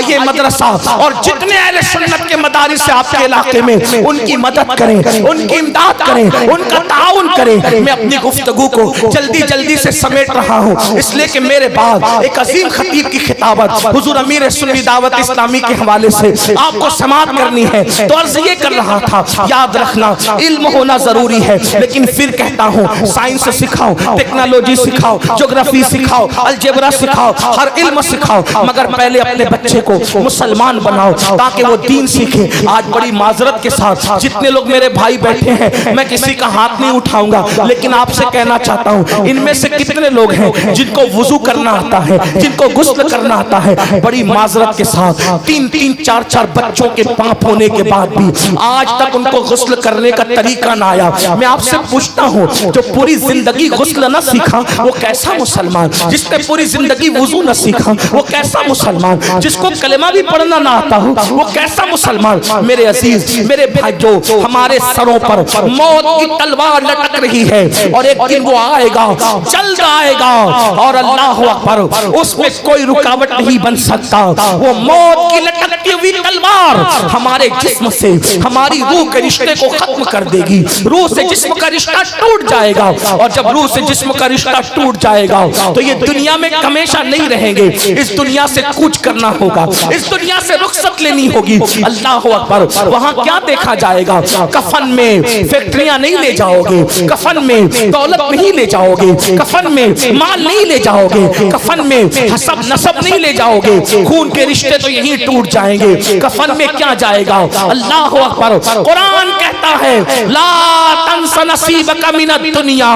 ये मदरसा और जितने अहले सुन्नत के मदारिस से आपके इलाके रास्ते में उनकी मदद करें, उनकी इमदाद करें, उनका ताउन करें। मैं अपनी गुफ्तगू को जल्दी जल्दी से समेट रहा हूँ, इसलिए कि मेरे बाद एक अजीम खतीब की खिताबत हुजूर अमीर सुन्नी दावत इस्लामी के हवाले से आपको समाअत करनी है। तो अर्ज ये कर रहा था, याद रखना इल्म होना जरूरी है, लेकिन फिर कहता हूँ साइंस सिखाओ, टेक्नोलॉजी सिखाओ, ज्योग्राफी सिखाओ, अलजेब्रा सिखाओ, हर इल्म सिखाओ, मगर पहले अपने बच्चे को मुसलमान बनाओ ताकि वो दीन सीखे। आज बड़ी माजरत के साथ जितने लोग मेरे भाई बैठे हैं, मैं किसी का हाथ नहीं उठाऊंगा, लेकिन आपसे कहना चाहता हूँ इनमें से कितने लोग हैं जिनको वुजू करना आता है, जिनको गुस्ल करना आता है। बड़ी माजरत के साथ 3-3, 4-4 बच्चों के पाप होने के बाद भी आज तक उनको गुस्ल करने का तरीका ना आया। मैं आपसे पूछता हूँ, जो पूरी जिंदगी गुस्ल न सीखा वो कैसा मुसलमान? जिसने पूरी जिंदगी वुजू न सीखा वो कैसा मुसलमान? जिसको कलेमा भी पढ़ना ना आता हो वो कैसा मुसलमान? मेरे अजीज, मेरे भाइयों, हमारे सरों पर मौत की तलवार लटक रही है और एक दिन वो आएगा, जल्द आएगा, और अल्लाह अकबर, उसमें कोई रुकावट नहीं बन सकता। वो मौत की लटकती हुई तलवार हमारे जिस्म से हमारी रूह के रिश्ते को खत्म कर देगी। रूह से जिस्म का रिश्ता टूट जाएगा, और जब रूह से जिस्म का रिश्ता टूट जाएगा तो ये दुनिया में हमेशा नहीं रहेंगे। इस दुनिया से कूच करना होगा, इस दुनिया से रुखसत लेनी होगी। अल्लाह अकबर, वहां क्या देखा जाएगा? कफन में फैक्ट्रियां नहीं ले जाओगे, कफन में दौलत नहीं ले जाओगे, कफन में माल नहीं ले जाओगे, कफन में हसब नसब नहीं ले जाओगे, खून के रिश्ते तो यहीं टूट जाएंगे। कफन में क्या जाएगा? अल्लाह अकबर, कुरान कहता है ला तंस नसीबका मिनद दुनिया,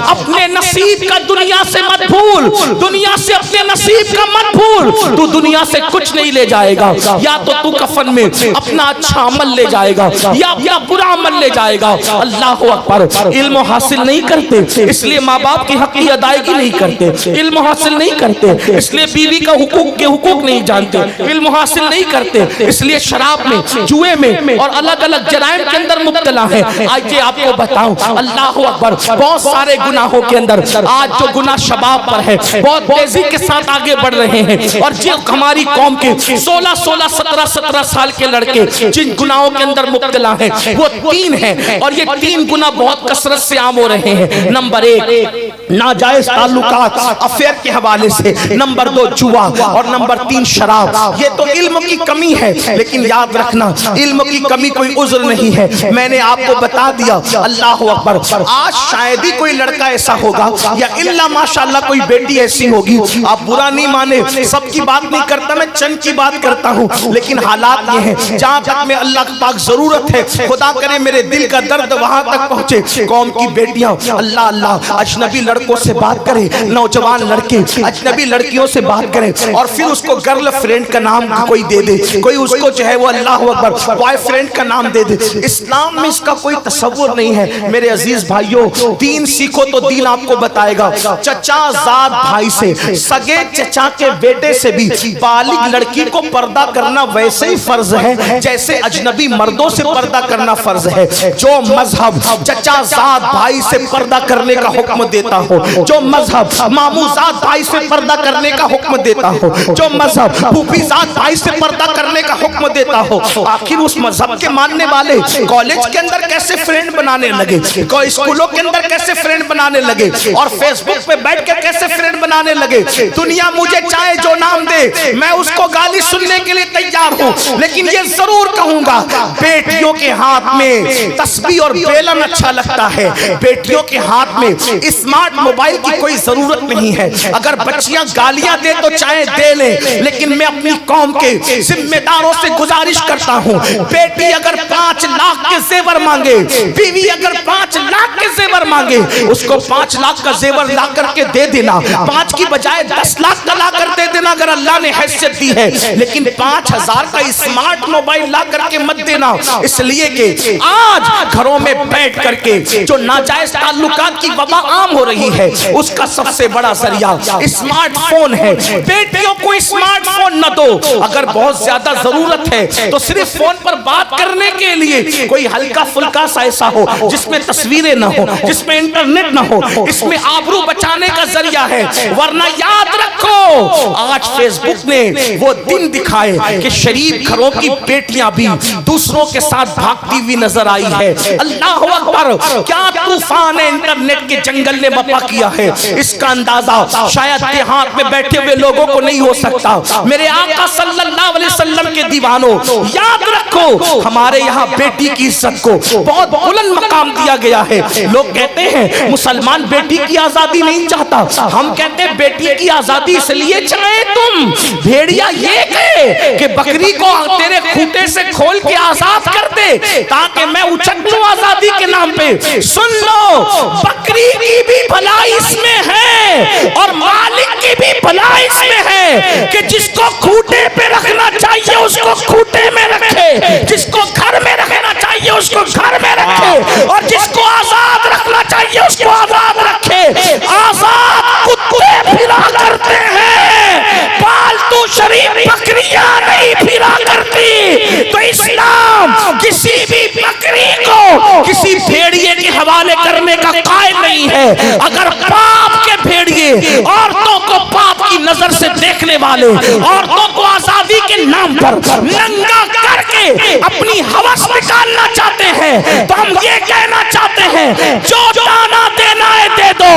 अपने नसीब का दुनिया से मत भूल, दुनिया से अपने नसीब का मत भूल। तू दुनिया से कुछ नहीं ले जाएगा, या तो तू कफन में अपना अच्छा अमल ले जाएगा या अपना बुरा अमल ले जाएगा। अल्लाह अकबर, इल्म हासिल नहीं करते इसलिए माँ बाप की हक की अदायगी नहीं करते, इल्म हासिल नहीं करते इसलिए बीवी का हुकूक के हुकूक नहीं जानते, इल्म हासिल नहीं करते इसलिए शराब में, जुए में और अलग अलग जराइम के अंदर मुब्तला है। आइए आपको बताऊं, अल्लाह अकबर, बहुत सारे गुनाहों के अंदर आज जो गुनाह शबाब पर है बहुत तेजी के साथ आगे बढ़ रहे हैं, और जो हमारी कौम के 16-16, 17-17 साल के लड़के जिन गुनाहों के अंदर मुब्तला है वो 3 हैं, और ये 3 गुनाह बहुत कसरत से आम हो रहे हैं। नंबर 1 नाजायज ताल्लुकात, अफेयर के हवाले से, नंबर 2 जुआ, और नंबर 3 शराब। ये तो इल्म की कमी है, लेकिन याद रखना इल्म की कमी कोई उज़्र नहीं है। मैंने आपको बता दिया। अल्लाह अकबर, आज शायद ही कोई लड़का ऐसा होगा या इल्ला माशाअल्लाह कोई बेटी ऐसी होगी, आप बुरा नहीं माने, सबकी बात नहीं करता, मैं चंद की बात करता हूँ, लेकिन हालात ये हैं जहाँ तक में अल्लाह पाक जरूरत है, खुदा करे मेरे दिल का दर्द वहां तक पहुंचे। कौम की बेटियां अल्लाह अल्लाह अजनबी लड़कों से बात करें, नौजवान लड़के अजनबी लड़कियों से बात करें, और फिर उसको गर्ल फ्रेंड का नाम कोई दे दे, कोई उसको जो है वो अल्लाह अकबर बॉयफ्रेंड का नाम दे दे। इस्लाम में इसका कोई तसव्वुर नहीं है। मेरे अजीज भाइयों, दीन सीखो तो दीन आपको बताएगा। चचा जाद भाई से, सगे चचा के बेटे से भी बालिग लड़की को पर्दा करना वैसे ही फर्ज है जैसे अजनबी मर्दों से पर्दा करना फर्ज है। जो मजहब चचा जाद भाई से पर्दा करने का हुक्म देता हो, जो मजहब मामूजाद भाई से पर्दा करने का हुक्म देता हो, जो मजहब फूफीजाद भाई से पर्दा करने का हुक्म देता हो, आखिर उस मजहब के मानने वाले कॉलेज के अंदर कैसे फ्रेंड बनाने लगे, स्कूलों के अंदर कैसे फ्रेंड बनाने लगे, और फेसबुक पे बैठ के कैसे फ्रेंड बनाने लगे। दुनिया मुझे चाहे जो नाम दे, मैं उसको गाली सुनने के लिए तैयार हूँ, लेकिन ये जरूर कहूंगा बेटियों के हाथ में तस्बीह और बेलन अच्छा लगता है, बेटियों के हाथ में स्मार्ट मोबाइल की कोई जरूरत नहीं है। अगर बच्चियां गालियां दे तो चाहे दे ले, लेकिन मैं अपनी कौम के जिम्मेदारों से गुजारिश करता हूँ, बेटी अगर 5 लाख के जेवर मांगे, बीवी अगर 5 लाख के जेवर मांगे, उसको 5 लाख का जेवर ला करके दे देना, 5 की बजाय 10 लाख का ला कर दे देना अगर अल्लाह ने हैसियत दी है, लेकिन 5000 का स्मार्ट मोबाइल ला करके मत देना। इसलिए कि आज घरों में बैठ करके जो नाजायज ताल्लुकात की वबा आम हो रही है, उसका सबसे बड़ा जरिया स्मार्टफोन है। बेटियों को स्मार्टफोन न दो, अगर बहुत ज्यादा जरूरत है तो सिर्फ फोन पर बात करने के लिए कोई हल्का फुल्का सा ऐसा हो जिसमें तस्वीरें ना हो, जिसमें इंटरनेट ना हो, इसमें आबरू बचाने का जरिया है। वरना याद रखो, आज फेसबुक ने वो दिन दिखाए कि शरीफ घरों की बेटियां भी दूसरों के साथ भागती हुई नजर आई है। अल्लाह अकबर, क्या तूफान है इंटरनेट के जंगल ने बपा किया है, इसका अंदाजा शायद देहात में बैठे हुए लोगों को नहीं हो सकता। मेरे आका सल्लल्लाहु अलैहि वसल्लम के दीवानों, याद रखो हमारे यहाँ बेटी की इज्जत को बहुत बुलंद मकाम दिया गया है। लोग कहते हैं मुसलमान बेटी की आजादी नहीं चाहता, हम कहते हैं बेटी की आजादी इसलिए चाहे तुम, भेड़िया ये कहे कि बकरी को तेरे खूंटे से खोल के आजाद कर दे ताकि मैं उछक लूं आजादी के नाम पे। सुन लो, बकरी की भी भलाई इसमें है और मालिक की भी भलाई इसमें है कि जिसको खूंटे पे रखना चाहिए उसको खूंटे में रखे, जिसको घर में रखना चाहिए उसको घर में रखे, और जिसको आजाद रखना चाहिए उसको आजाद रखे। आजाद कुत्ते फिरा करते हैं, पालतू शरीफ बकरियां नहीं फिरा करती। तो इस्लाम किसी भी बकरी को किसी भेड़िए के हवाले करने का कायल नहीं है। अगर पाप के भेड़िए औरतों को पाप की नजर से देखने वाले, औरतों को आजादी के नाम पर नंगा करके अपनी हवस निकालना चाहते हैं, तो हम ये कहना चाहते हैं जो दाना देना है दे दो,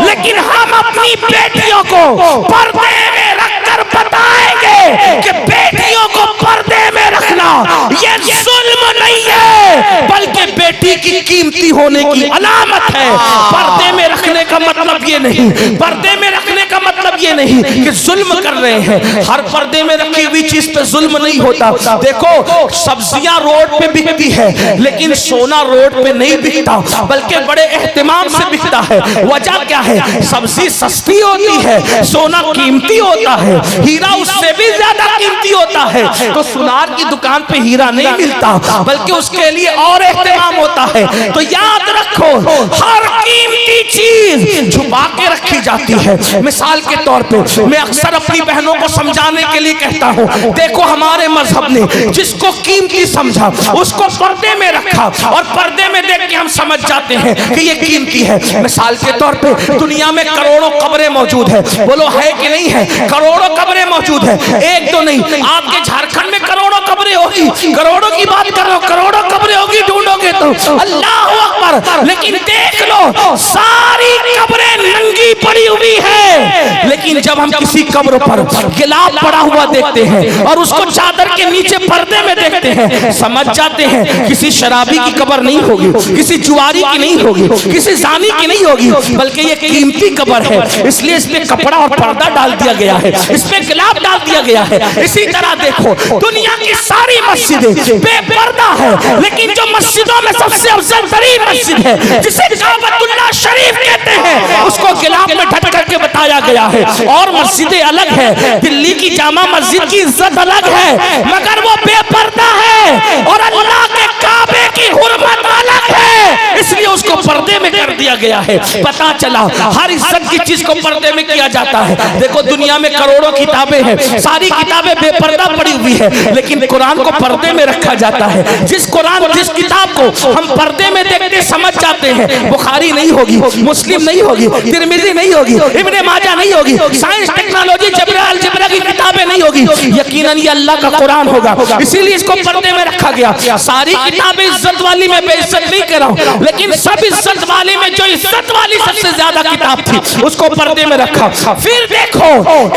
लेकिन हम अपनी बेटियों को पर्दे में रखकर बताएंगे कि बेटियों को पर्दे में रखना ये जुल्म नहीं है, बल्कि बेटी की कीमती होने की अलामत है। पर्दे में रखने का मतलब ये नहीं, पर्दे में रखने का मतलब ये नहीं कि जुल्म कर रहे हैं। हर पर्दे में रखी हुई चीज पे जुल्म नहीं होता। देखो, सब्जियां रोड पे बिकती है, लेकिन सोना रोड पे नहीं बिकता, बल्कि बड़े एहतिमाम से बिकता है। वजह क्या है? सब्जी सस्ती होती है, सोना कीमती होता है, हीरा उससे भी ज्यादा कीमती होता है। तो सुनार की दुकान पे हीरा नहीं मिलता, बल्कि उसके लिए और एहतिमाम होता है। तो याद रखो, हर कीमती चीज छुपा के रखी जाती है। मिसाल के तौर पे मैं अक्सर अपनी बहनों को समझाने के लिए कहता हूँ, देखो हमारे मजहब ने जिसको कीमती समझा उसको पर्दे में रखा, और पर्दे में देख के हम समझ जाते हैं कि ये कीमती है। मिसाल के तौर पे दुनिया में करोड़ों कब्रें मौजूद है, बोलो है कि नहीं है? करोड़ों कब्रें मौजूद है, एक तो नहीं। आपके झारखंड में करोड़ों कब्रें होगी, करोड़ों की बात कर रहा हूं, करोड़ों कब्रें होगी, ढूंढोगे तो अल्लाह अकबर। लेकिन देख लो, सारी कब्रें नंगी पड़ी हुई है, लेकिन जब हम किसी कब्र पर गिलाफ पड़ा हुआ देखते हैं और उसको चादर के नीचे पर्दे में देखते हैं, समझ जाते हैं किसी शराबी की कब्र नहीं होगी, किसी जुआरी की नहीं होगी, किसी जानी की नहीं होगी, बल्कि ये कीमती कब्र है। इसलिए इस पे कपड़ा और पर्दा डाल दिया गया है, इस पे गिलाफ डाल दिया गया है। इसी तरह देखो, दुनिया की सारी मस्जिदें बेपर्दा है, लेकिन जो मस्जिदों में सबसे अफजल तरीन मस्जिद है, जिसे काबतुल्लाह शरीफ कहते हैं, उसको गिलाफ में ढक करके बताया गया है। और मस्जिदें अलग है, दिल्ली की जामा मस्जिद की इज्जत अलग है, मगर वो बेपर्दा है, और अल्लाह के काबे की हुर्मत अलग है, इसलिए उसको पर्दे में कर दिया गया है। पता चला हर इज्जत की चीज को पर्दे में किया जाता है। देखो, दुनिया में करोड़ों किताबें हैं, सारी किताबें बेपर्दा पड़ी हुई है, लेकिन कुरान को पर्दे में रखा जाता है। जिस किताब को हम पर्दे में देखते समझ जाते हैं, बुखारी नहीं होगी, मुस्लिम नहीं होगी, तिरमिज़ी नहीं होगी, इब्ने माजा नहीं होगी, साइंस टेक्नोलॉजी अलजेब्रा की किताबें नहीं होगी, यकीनन ये अल्लाह का कुरान होगा। इसीलिए इसको पर्दे में रखा गया। सारी किताबें इज्जत वाली में बेइज्जत नहीं कर रहा हूं, लेकिन सब इज्जत वाली में जो इज्जत वाली सबसे ज्यादा किताब थी उसको पर्दे में रखा। फिर देखो,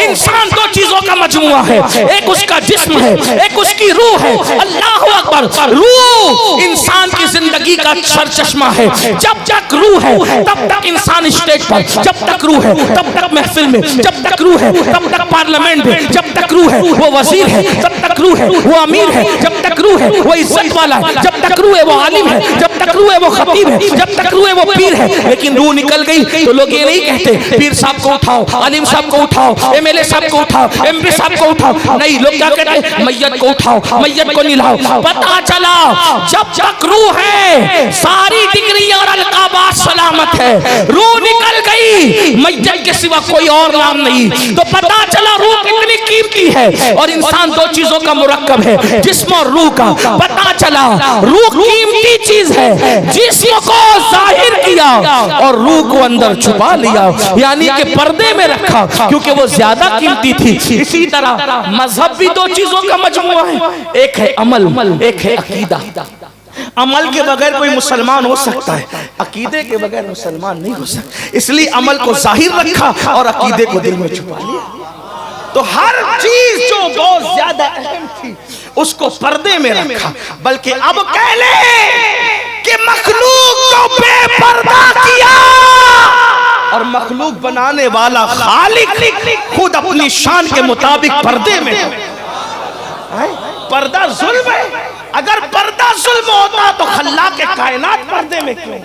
इंसान दो चीजों का मजमुआ है, एक उसका जिस्म है, एक उसकी रूह है। अल्लाह अकबर। रूह इंसान की जिंदगी का सरचश्मा है। जब तक रूह है तब तक इंसान स्टेज पर, जब तक रूह है तब तक महफिल में, जब तक रूह है तब तक पार्लियामेंट में, जब तक रूह है वो वजीर है, जब तक रूह है वो अमीर है, जब तक रूह है वो इज्जत वाला है, जब तक रूह है वो आलिम है, जब तक रूह है वो खतीब है, जब तक रूह है वो पीर है। लेकिन रूह निकल गई तो लोग ये नहीं कहते पीर साहब को उठाओ, आलिम साहब को उठाओ, एमएलए साहब को उठाओ, एमपी साहब को उठाओ। नहीं, लोग क्या कहते हैं? मैयत को उठाओ, मैयत को निलाओ। पता चला जब तक रूह है है, सारी डिग्री और अलकाबात सलामत है। रूह निकल गई, मैयत के सिवा कोई और नाम नहीं। तो पता चला रूह कितनी कीमती है। और इंसान दो चीजों का मुरक्कब है, जिस्म और रूह का। पता चला रूह कीमती चीज है, जिस्म को जाहिर किया और रूह को अंदर छुपा लिया, यानी कि पर्दे में रखा, क्योंकि वो ज्यादा कीमती थी। इसी तरह मजहब भी दो चीजों का मजमुआ है, एक है अमल, एक है अकीदा। अमल के बगैर कोई मुसलमान हो सकता है, अकीदे के बगैर मुसलमान नहीं हो सकता। इसलिए अमल को जाहिर रखा और अकीदे को दिल में छुपा लिया। तो हर चीज जो बहुत ज्यादा अहम थी उसको पर्दे में रखा। बल्कि अब कह ले कि मखलूक को बेपर्दा किया, और मखलूक बनाने वाला खालिक खुद अपनी शान के मुताबिक पर्दे में है। पर्दा जुल्म है। अगर पर्दा जुल्म होता तो खल्लाक के कायनात पर्दे में क्यों?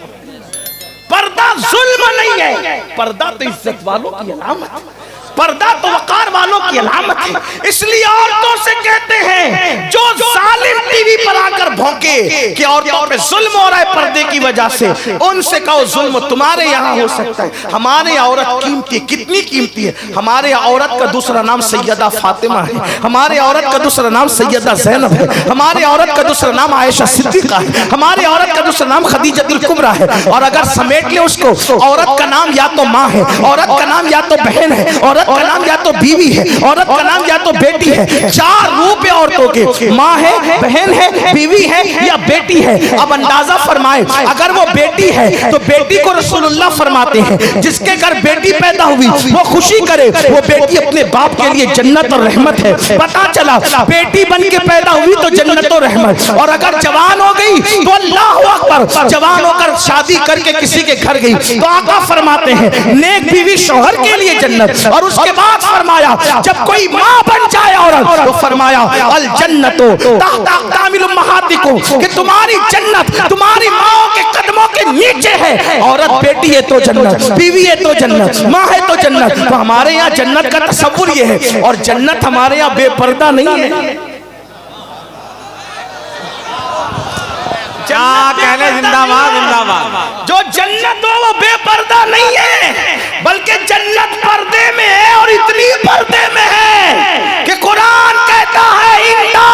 पर्दा जुल्म नहीं है, पर्दा तो इज्जत वालों की अलामत है, पर्दा तो वकार वालों की अलामत है। इसलिए औरतों से कहते हैं जो जालिम टीवी पर आकर भौंके कि औरतों पे जुल्म हो रहा है पर्दे की वजह से, उनसे कहो जुल्म तुम्हारे यहाँ हो सकता है, हमारे औरत कीमती, कितनी कीमती है। हमारे औरत का दूसरा नाम सैयदा फातिमा है, हमारे औरत का दूसरा नाम सैयदा ज़ैनब है, हमारे औरत का दूसरा नाम आयशा सिद्दीक़ा है, हमारे औरत का दूसरा नाम खदीजतुल कुबरा है। और अगर समेट ले उसको, औरत का नाम या तो माँ है, औरत का नाम या तो बहन है, औरत का नाम या तो बीवी है, औरत का नाम या तो बेटी है। चार रूप है औरतों के, माँ है, बहन है, बीवी है या बेटी है। अब अंदाजा फरमाए, अगर वो बेटी है तो बेटी को रसूलुल्लाह फरमाते हैं जिसके घर बेटी पैदा हुई वो खुशी करे, वो बेटी अपने बाप के लिए जन्नत और रहमत है। पता चला बेटी बन के पैदा हुई तो जन्नत और रहमत, और अगर जवान हो गई तो अल्लाह अकबर, जवान होकर शादी करके किसी के घर गई तो आका फरमाते हैं नेक बीवी शौहर के लिए जन्नत। और उसके बाद फरमाया जब कोई माँ बन जाए औरत तो फरमाया अल जन्नतो तहता अक़दामिल उम्महातिकुम, कि तुम्हारी जन्नत तुम्हारी माओ के कदमों के नीचे है। औरत बेटी है तो जन्नत, बीवी है तो जन्नत, माँ है तो जन्नत। तो हमारे यहाँ जन्नत का तस्वुर ये है, और जन्नत हमारे यहाँ बेपर्दा नहीं है। कहने जिंदाबाद जिंदाबाद। जो जन्नत हो वो बेपर्दा नहीं है, बल्कि जन्नत पर्दे में है, और इतनी पर्दे में है कि कुरान कहता है इंदा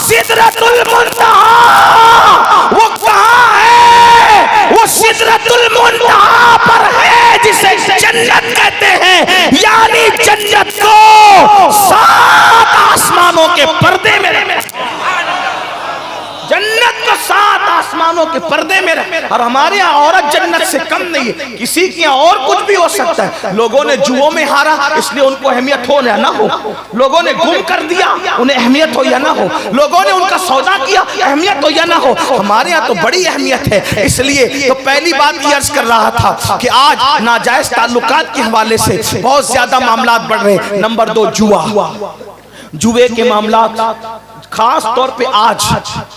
सिदरतुल मुंतहा। वो कहाँ है? वो सिदरतुल मुंतहा पर है, जिसे जन्नत कहते हैं। यानी जन्नत को 7 आसमानों के पर्दे में, जन्नत को 7 आसमानों के पर्दे में रहे। और हमारे यहाँ औरत जन्नत से कम नहीं है, किसी के यहाँ और कुछ भी हो सकता है। लोगों ने जुओं में हारा इसलिए उनको अहमियत हो या ना हो, लोगों ने गुम कर दिया उन्हें अहमियत हो या ना हो, लोगों ने उनका सौदा किया अहमियत हो या ना हो, हमारे यहाँ तो बड़ी अहमियत है। इसलिए तो पहली बात ये अर्ज कर रहा था कि आज नाजायज ताल्लुकात के हवाले से बहुत ज्यादा मामलात बढ़ रहे। नंबर 2 जुआ, जुए के मामलात, खास तौर पे आज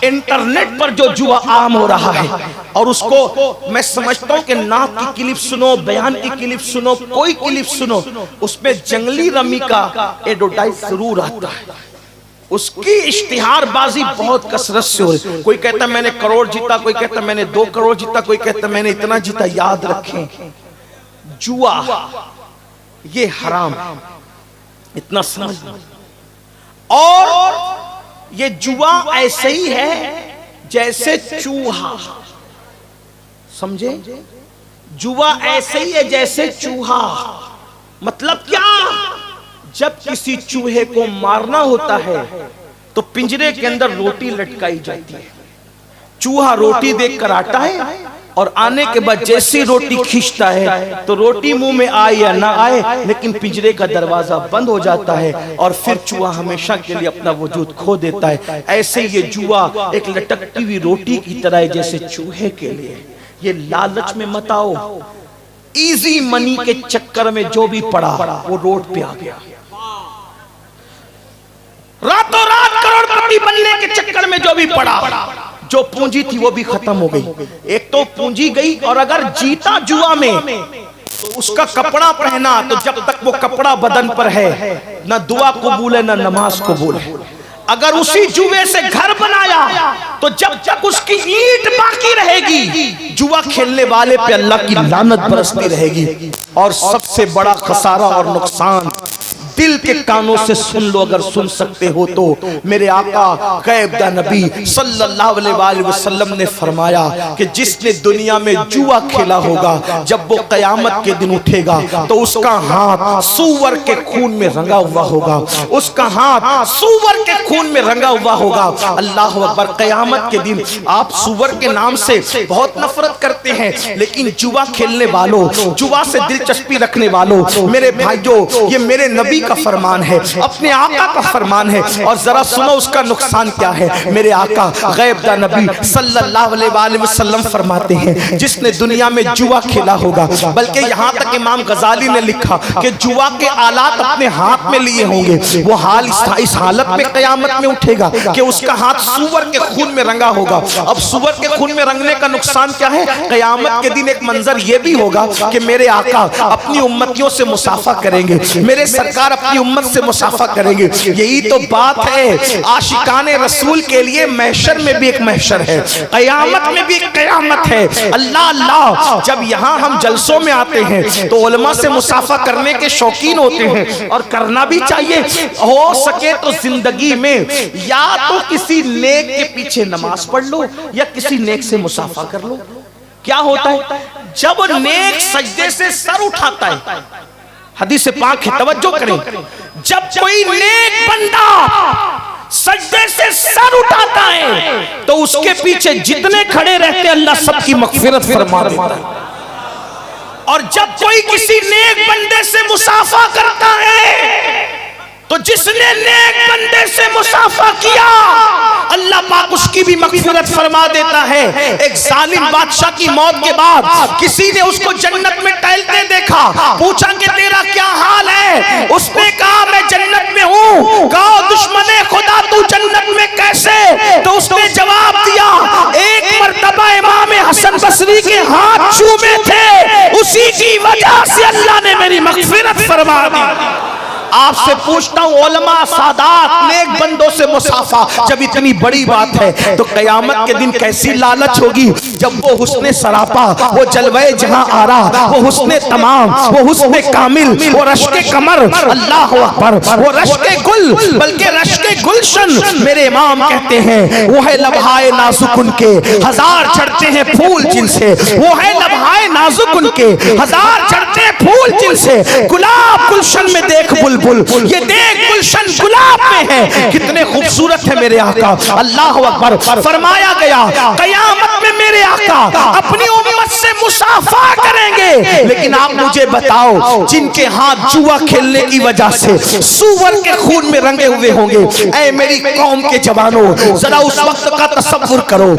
इंटरनेट पर जो जुआ आम हो रहा है, और उसको मैं समझता हूँ कि नात की क्लिप सुनो, बयान की क्लिप सुनो, कोई क्लिप सुनो, उसमें जंगली रमी का एडवर्टाइज जरूर आता है। उसकी इश्तिहारबाजी बहुत कसरत से हो रही। कोई कहता मैंने करोड़ जीता, कोई कहता मैंने 2 करोड़ जीता, कोई कहता मैंने इतना जीता। याद रखें जुआ ये हराम, इतना समझ। और ये जुआ ऐसे ही है जैसे चूहा, समझे? जुआ ऐसे ही है जैसे चूहा। मतलब क्या? जब किसी चूहे को मारना होता है तो पिंजरे के अंदर रोटी लटकाई जाती है। चूहा रोटी देखकर आता है, और आने के बाद जैसी रोटी खींचता है तो रोटी मुंह में आए या ना आए, लेकिन पिंजरे का दरवाजा बंद हो जाता है, और फिर चूहा हमेशा के लिए अपना वजूद खो देता है। ऐसे ये जुआ एक लटकती हुई रोटी की तरह है जैसे चूहे के लिए। ये लालच में मत आओ, इजी मनी के चक्कर में जो भी पड़ा वो रोड पे आ गया। रातों रात करोड़पति बनने के चक्कर में जो भी पड़ा, जो पूंजी थी वो भी खत्म हो गई। एक तो पूंजी गई, और अगर जीता जुआ में तो उसका कपड़ा पहना, तो जब तक वो कपड़ा बदन पर है ना दुआ कबूल है ना नमाज कबूल है। अगर उसी जुए से घर बनाया तो जब तक उसकी ईंट बाकी रहेगी जुआ खेलने वाले पे अल्लाह की लानत बरसती रहेगी। और सबसे बड़ा खसारा और नुकसान, दिल के कानों से सुन लो, अगर सुन सकते हो तो, मेरे आका गैब दा नबी सल्लल्लाहु अलैहि वसल्लम ने फरमाया कि जिसने दुनिया में जुआ खेला होगा जब वो कयामत के दिन उठेगा तो उसका हाथ सूअर के खून में रंगा हुआ होगा, उसका हाथ सूअर के खून में रंगा हुआ होगा। अल्लाह अकबर। कयामत के दिन आप सूअर के नाम से बहुत नफरत करते हैं, लेकिन जुआ खेलने वालों, जुआ से दिलचस्पी रखने वालों, मेरे भाइयों, ये मेरे नबी का फरमान है, अपने आका का फरमान है। और जरा सुनो उसका नुकसान क्या है। मेरे आका गैब दा नबी सल्लल्लाहु अलैहि वसल्लम फरमाते हैं जिसने दुनिया में जुआ खेला होगा, बल्कि यहाँ तक इमाम गजाली ने लिखा कि जुआ के आलात अपने हाथ में लिए होंगे, वो हाल इस हालत में कयामत में उठेगा कि उसका हाथ सूअर के खून में रंगा होगा। अब सूअर के खून में रंगने का नुकसान क्या है। कयामत के दिन एक मंजर ये भी होगा कि मेरे आका अपनी उम्मतियों से मुसाफा करेंगे, मेरे सरकार अपनी उम्मत से मुसाफा करेंगे। यही तो बात है, आशिकाने रसूल के लिए महशर में भी एक महशर है, कयामत में भी एक कयामत है। अल्लाह अल्लाह। जब यहाँ हम जलसों में आते हैं तो उलमा से मुसाफा करने के शौकीन होते हैं, और करना भी चाहिए। हो सके तो जिंदगी में या तो किसी नेक के पीछे नमाज पढ़ लो या किसी नेक से मुसाफा कर लो। क्या होता है जब नेक सजदे से सर उठाता है, हदीस पाक है, तवज्जो करें, जब कोई नेक बंदा सजदे से सर उठाता है तो उसके पीछे जितने खड़े रहते अल्लाह सबकी मगफिरत फरमा देता है। और जब कोई किसी नेक बंदे से मुसाफा करता है तो जिसने नेक बंदे से मुसाफा किया अल्लाह पाक उसकी भी मगफिरत फरमा देता है। एक जालिम बादशाह की मौत के बाद किसी ने उसको जन्नत में टहलते देखा, पूछा कि तेरा क्या हाल है। उसने कहा मैं जन्नत में हूँ। कहा दुश्मने खुदा तू जन्नत में कैसे। तो उसने जवाब दिया एक मर्तबा इमाम हसन बसरी के हाथ चूमे थे, उसी की वजह से अल्लाह ने मेरी मगफिरत फरमा दी। आपसे पूछता हूँ उलमा सादात नेक बंदों से मुसाफा जब इतनी बड़ी बात है तो कयामत के दिन कैसी लालच होगी जब वो हुस्ने सरापा, वो जलवे जहां आ रहा, वो हुस्ने तमाम, वो हुस्ने कामिल, वो रश्के कमर, अल्लाह अकबर, वो रश्के गुल, बल्कि रश्के गुलशन। मेरे इमाम कहते हैं वो है लम्हाए नाजुक उनके हजार चढ़ते हैं फूल जिनसे, वो है लम्हाए नाजुक उनके हजार चढ़ते हैं फूल जिनसे। गुलाब गुलशन में देख बुलबुल, ये देख गुलशन गुलाब में है, कितने खूबसूरत है मेरे आका। अल्लाह अकबर। फरमाया गया कयामत में मेरे आका अपनी उम्मत से मुसाफा करेंगे, लेकिन आप मुझे बताओ जिनके हाथ जुआ खेलने की वजह से सूअर के खून में रंगे हुए होंगे, ऐ मेरी कौम के जवानों जरा उस वक्त का तसव्वुर करो,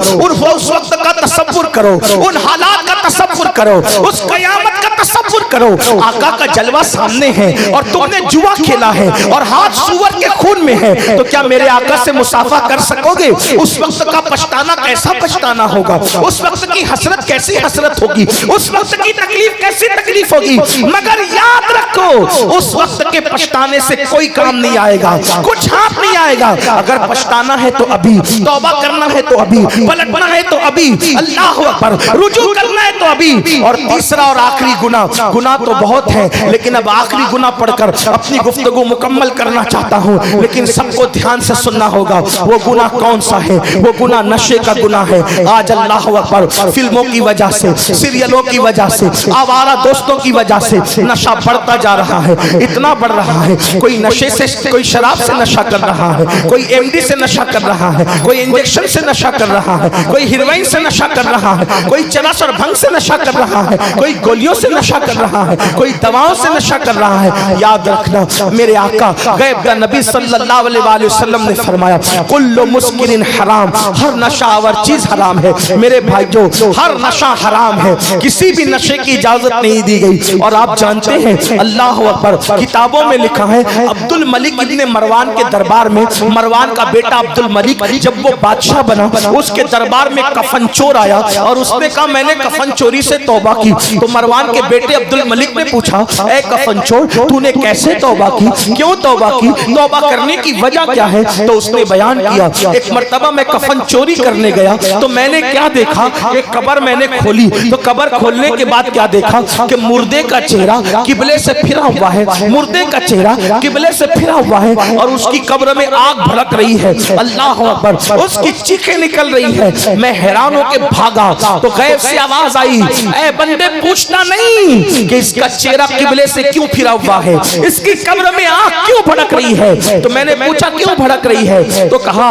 उस वक्त का तसव्वुर करो, उन हालात का तसव्वुर करो, उस कयामत का तसव्वुर करो। आका का जलवा सामने है और तुमने जुआ खेला है और हाथ सूअर के खून में है, तो क्या मेरे आका से मुसाफा कर सकोगे। उस वक्त का पछताना कैसा पछताना होगा, उस वक्त की हसरत कैसी हसरत होगी, उस वक्त की तकलीफ कैसी तकलीफ होगी। मगर याद रखो उस वक्त के पछताने से कोई काम नहीं आएगा, कुछ हाथ नहीं आएगा। अगर पछताना है तो अभी, तौबा करना है तो अभी, पलटना है तो अभी, अल्लाह अकबर, रुजू करना है तो अभी। और तीसरा और आखिरी गुनाह, गुनाह तो बहुत है लेकिन अब आखिरी गुनाह पढ़कर अपनी गुफ्तगू मुकम्मल करना चाहता हूँ, लेकिन सबको ध्यान से सुनना होगा। वो गुनाह कौन सा है। वो गुनाह नशे का गुनाह है। आज अल्लाह अकबर फिल्मों की वजह से, सीरियलों की वजह से, आवारा दोस्तों की वजह से नशा बढ़ता जा रहा है, इतना बढ़ रहा है। कोई नशे से, कोई शराब से नशा कर रहा है, कोई एमडी से नशा कर रहा है, कोई इंजेक्शन से नशा कर रहा है, कोई हीरोइन से नशा कर रहा है, कोई चरस और भंग से नशा कर रहा है, कोई गोलियों से नशा कर रहा है, कोई दवाओं से नशा कर रहा है। याद रखना मेरे आका गैब का नबी सल्लल्लाहु अलैहि वसल्लम ने फरमाया कुल्लु मुस्किरिन हराम, हर नशावर चीज हराम है। मेरे भाइयों हर नशा हराम है, किसी भी नशे की इजाजत नहीं दी गई। और आप जानते हैं अल्लाह अकबर किताबों में लिखा है अब्दुल मलिक इब्ने मरवान के दरबार में, मरवान का बेटा अब्दुल मलिक जब वो बादशाह बना उसके दरबार में कफन चोर आया और उसने कहा मैंने कफन चोरी से तौबा की। तो मरवान के बेटे अब्दुल अब्दुल मलिक ने पूछा, ऐ कफन चोर, तूने कैसे तौबा की, क्यों तौबा की, तौबा करने की वजह क्या है? तो उसने बयान किया, एक मर्तबा मैं कफन चोरी करने गया तो मैंने क्या देखा, एक कब्र मैंने खोली, तो कब्र खोलने के बाद क्या देखा कि मुर्दे का चेहरा किबले से फिरा हुआ है, मुर्दे का चेहरा किबले से फिरा हुआ है और उसकी कब्र में आग भड़क रही है। अल्लाह अकबर, उसकी चीखें निकल रही है। मैं हैरान होकर भागा तो गैब से आवाज आई, ऐ बंदे पूछना नहीं कि इसका चेहरा किबले से क्यों फिरा हुआ है, इसकी कब्र में आग क्यों भड़क रही है। तो मैंने पूछा क्यों भड़क रही है, तो कहा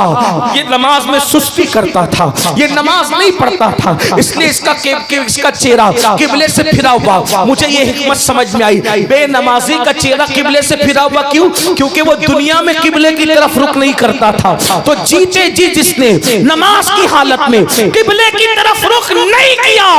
ये नमाज में सुस्ती करता था, ये नमाज नहीं पढ़ता था, इसलिए इसका चेहरा किबले से फिरा हुआ। मुझे ये हिकमत समझ में आई, बेनमाजी का चेहरा किबले से फिरा हुआ क्यों? क्योंकि वो दुनिया में किबले की तरफ रुख नहीं करता था। तो जीते जी जिसने नमाज की हालत में किबले की तरफ रुख नहीं किया,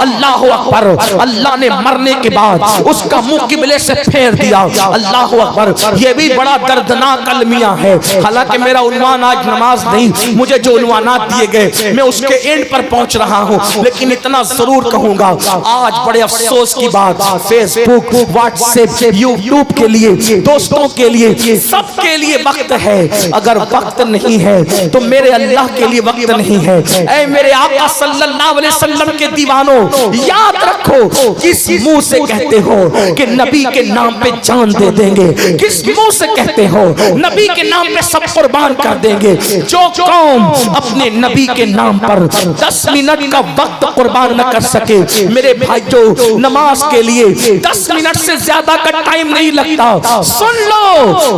अल्लाह अकबर, अल्लाह ने मरने के बाद उसका मुंह किबले से फेर दिया। अल्लाह अकबर, ये भी बड़ा दर्दनाक अलमिया है। हालांकि मेरा उन्वान आज नमाज नहीं, मुझे जो उन्वानात दिए गए मैं उसके एंड पर पहुंच रहा हूं, लेकिन इतना जरूर कहूंगा, आज बड़े अफसोस की बात, फेसबुक, व्हाट्सएप, यूट्यूब के लिए, दोस्तों के लिए, सबके लिए वक्त है। अगर वक्त नहीं है तो मेरे अल्लाह के लिए वक्त नहीं है। ऐ मेरे आका सल्लल्लाहु अलैहि वसल्लम के दीवानों, याद रखो, किस मुंह से कहते हो कि नबी के नाम पे जान दे देंगे, किस मुंह से कहते हो नबी के नाम पे सब कुर्बान कर देंगे। जो कौम अपने नबी के नाम पर 10 मिनट का वक्त कुर्बान न कर सके, मेरे भाई जो नमाज के लिए 10 मिनट से ज्यादा का टाइम नहीं लगता। सुन लो,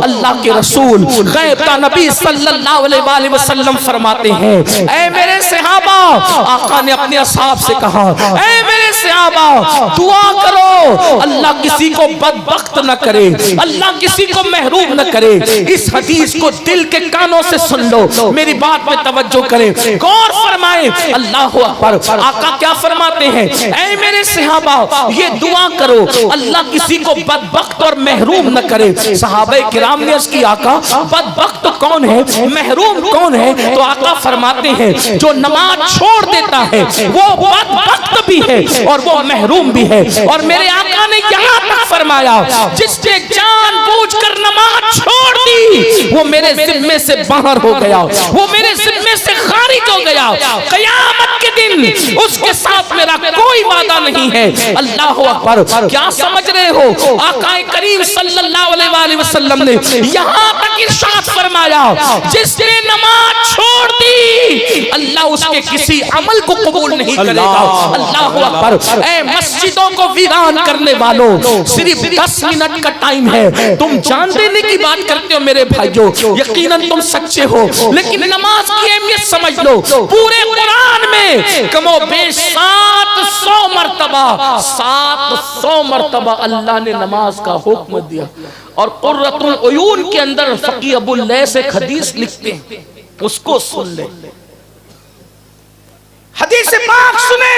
अल्लाह के रसूल गैब का नबी सल्लल्लाहु अलैहि वसल्लम फरमाते हैं, ऐ मेरे सहाबा, आका ने अपने असहाब से कहा, ऐ मेरे सहाबा, दुआ करो, अल्लाह किसी को बदबख्त न करे, अल्लाह किसी को महरूम न करे। इस हदीस को दिल के कानों से सुन लो, मेरी बात में तवज्जो करें, गौर फरमाएं। अल्लाह अकबर, आका क्या फरमाते हैं, ऐ मेरे सहाबा, ये दुआ करो, अल्लाह किसी को बदबख्त और महरूम न करे। सहाबे किराम ने अर्ज़ की, आका बदबख्त कौन है, महरूम कौन है? तो आका फरमाते हैं, जो नमाज छोड़ देता है वो बदबख्त भी है और वो महरूम भी है। और मेरे आका ने यहाँ तक फरमाया, जिसने जानबूझकर नमाज छोड़ दी वो मेरे जिम्मे से बाहर हो गया, वो मेरे जिम्मे से खारिज हो गया। क़यामत के दिन उसके साथ मेरा कोई वादा नहीं है। अल्लाह अकबर, क्या समझ रहे हो? आका करीम सल्लल्लाहु अलैहि वसल्लम ने यहाँ तक इरशाद फरमाया, जिसने नमाज छोड़ दी अल्लाह उसके किसी अमल को कबूल नहीं करेगा। अल्लाह अकबर, ऐ मस्जिदों को वीरान करने वालों, सिर्फ 10 मिनट का टाइम है। तुम जान देने की बात करते हो मेरे भाइयों, यकीनन तुम सच्चे हो, लेकिन नमाज की अहमियत समझ लो। पूरे कुरान में कमो बेश 700 मर्तबा अल्लाह ने नमाज का हुक्म दिया। और कुर्रतुल उयून के अंदर फकीह अबुल लैस एक हदीस लिखते हैं, उसको सुन ले, हदीस पाक सुने।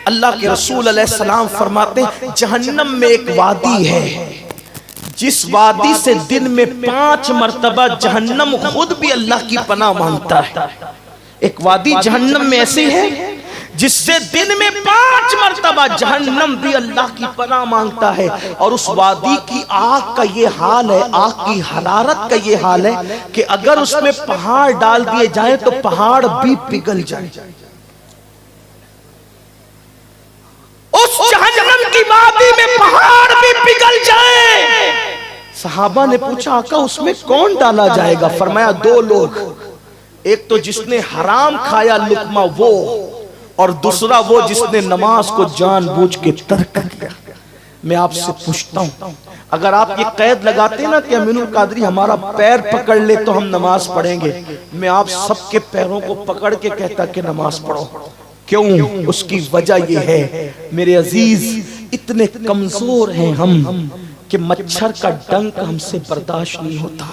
अल्लाह के रसूल अलैहिस्सलाम फरमाते हैं, जहन्नम में एक वादी है, जिस वादी से दिन में 5 मर्तबा जहन्नम खुद भी अल्लाह की पनाह मांगता है। एक वादी जहन्नम में ऐसी है जिससे दिन में 5 मर्तबा जहन्नम भी अल्लाह की पनाह मांगता है। और उस वादी की आग का ये हाल है, आग की हरारत का ये हाल है कि अगर उसमें पहाड़ डाल दिए जाए तो पहाड़ भी पिघल जाए। उस जहन्नम की वादी में पहाड़ भी पिघल जाए। सहाबा ने पूछा, आका उसमें कौन डाला जाएगा? फरमाया 2 लोग, एक तो जिसने हराम खाया लुकमा वो, और दूसरा वो जिसने नमाज को जानबूझ के तर्क किया। मैं आपसे पूछता हूं, अगर आप ये कैद लगाते ना कि अमीनुल कादरी हमारा पैर पकड़ ले तो हम नमाज पढ़ेंगे, मैं आप सबके पैरों को पकड़ के कहता कि नमाज पढ़ो। क्यों? उसकी वजह यह है मेरे अजीज, इतने कमजोर हैं हम कि मच्छर का डंक हमसे बर्दाश्त नहीं होता।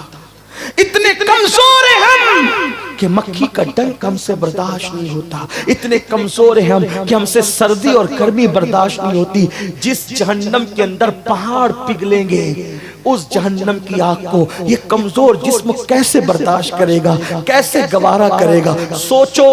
इतने कमजोर हैं हम कि मक्खी का डंक हमसे बर्दाश्त नहीं होता। इतने कमजोर हैं हम कि हमसे सर्दी और गर्मी बर्दाश्त नहीं होती। जिस जहन्नम के अंदर पहाड़ पिघलेंगे, उस जहन्नम की आग को ये कमजोर जिस्म कैसे बर्दाश्त करेगा, कैसे गवारा करेगा। सोचो,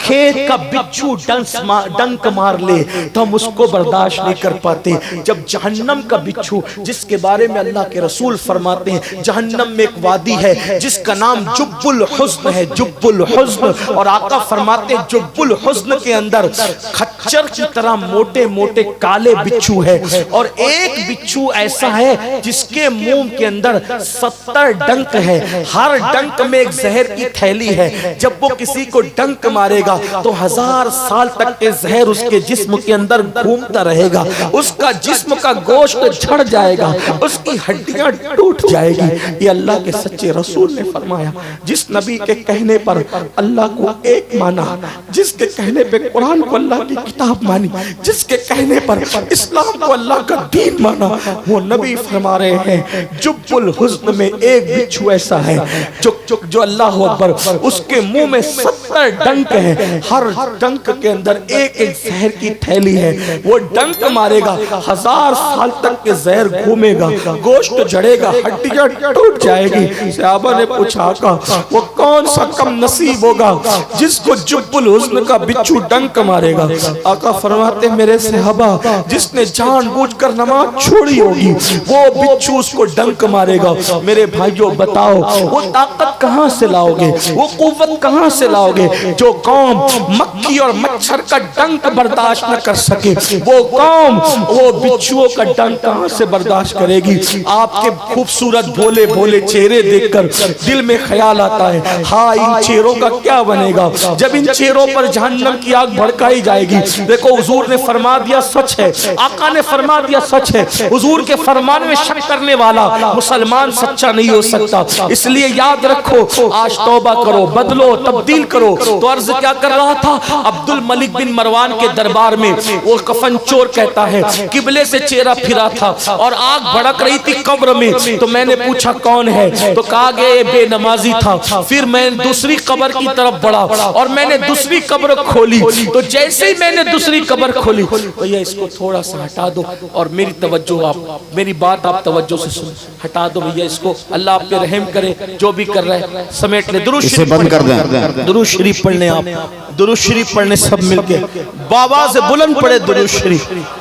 खेत का बिच्छू डंक मार ले तो हम उसको बर्दाश्त नहीं कर पाते, जब जहन्नम का बिच्छू, जिसके बारे में अल्लाह के रसूल फरमाते हैं जहन्नम में एक वादी है जिसका नाम जुब्बुल हुस्न है, जुब्बुल हुस्न। और आका फरमाते हैं जुब्बुल हुस्न के अंदर खच्चर की तरह मोटे मोटे काले बिच्छू है, और एक बिच्छू ऐसा है जिसके मुंह के अंदर 70 डंक है, हर डंक में एक जहर की थैली है। जब वो किसी को डंक मारेगा तो 1000 साल तक के जहर उसके जिस्म के अंदर घूमता रहेगा, उसका जिस्म का गोश्त झड़ जाएगा, उसकी हड्डियां टूट जाएगी। ये अल्लाह के सच्चे रसूल ने फरमाया। जिस नबी के कहने पर अल्लाह को एक माना, जिसके कहने पे कुरान को अल्लाह की किताब मानी, जिसके कहने पर इस्लाम को अल्लाह का दीन माना, वो नबी फरमा रहे हैं जुब्बुल हुस्न में एक बिच्छू ऐसा है जो अल्लाह अकबर, उसके मुंह में 70 डंक है, हर डंक के अंदर एक एक जहर की थैली है। वो डंक मारेगा 1000 साल तक के जहर घूमेगा, गोश्त झड़ेगा, हड्डियां टूट जाएगी। सहाबा ने पूछा आका वो कौन सा कम नसीब होगा जिसको जुब्बुल हुस्न का बिच्छू डंक मारेगा। आका फरमाते मेरे सहाबा जिसने जानबूझकर नमाज छोड़ी होगी वो बिच्छू उसको डंक मारेगा। मेरे भाइयों बताओ वो ताकत कहां से लाओगे, वो कुव्वत कहां से लाओगे? जो कौम मक्खी और मच्छर का डंक बर्दाश्त न कर सके, वो कौम वो बिच्छुओं का डंक कहां से बर्दाश्त करेगी? आपके खूबसूरत भोले भोले चेहरे देखकर दिल में ख्याल आता है हाँ इन चेहरों का क्या बनेगा जब इन चेहरों पर जहन्नम की आग भड़काई जाएगी। देखो हुजूर ने फरमा दिया सच है, आका ने फरमा दिया सच है। हुजूर के फरमान में शक करने वाला मुसलमान सच्चा नहीं हो सकता। इसलिए याद रखो, आज तौबा करो, बदलो, तब्दील करो। तो अर्ज क्या कर रहा था, अब्दुल मलिक बिन मरवान के दरबार में वो कफन चोर कहता है किबले से चेहरा फिरा था और आग भड़क रही थी कब्र में। तो मैंने पूछा कौन है, तो कहा गया बेनमाजी था। फिर मैं दूसरी कब्र की तरफ बढ़ा और मैंने दूसरी कब्र खोली। तो जैसे ही मैंने दूसरी कब्र खोली, भैया इसको थोड़ा सा हटा दो और मेरी तवज्जो, आप मेरी बात आप तवज्जो से सुन, हटा दो भैया इसको। अल्लाह आप पे रहम करे, जो भी कर रहा है समेट ले। दुरूद शरीफ बंद कर दें, दुरूद शरीफ पढ़ने, आप दुरूद शरीफ पढ़ने सब मिलके बाबा से बुलंद पढ़े दुरूद शरीफ।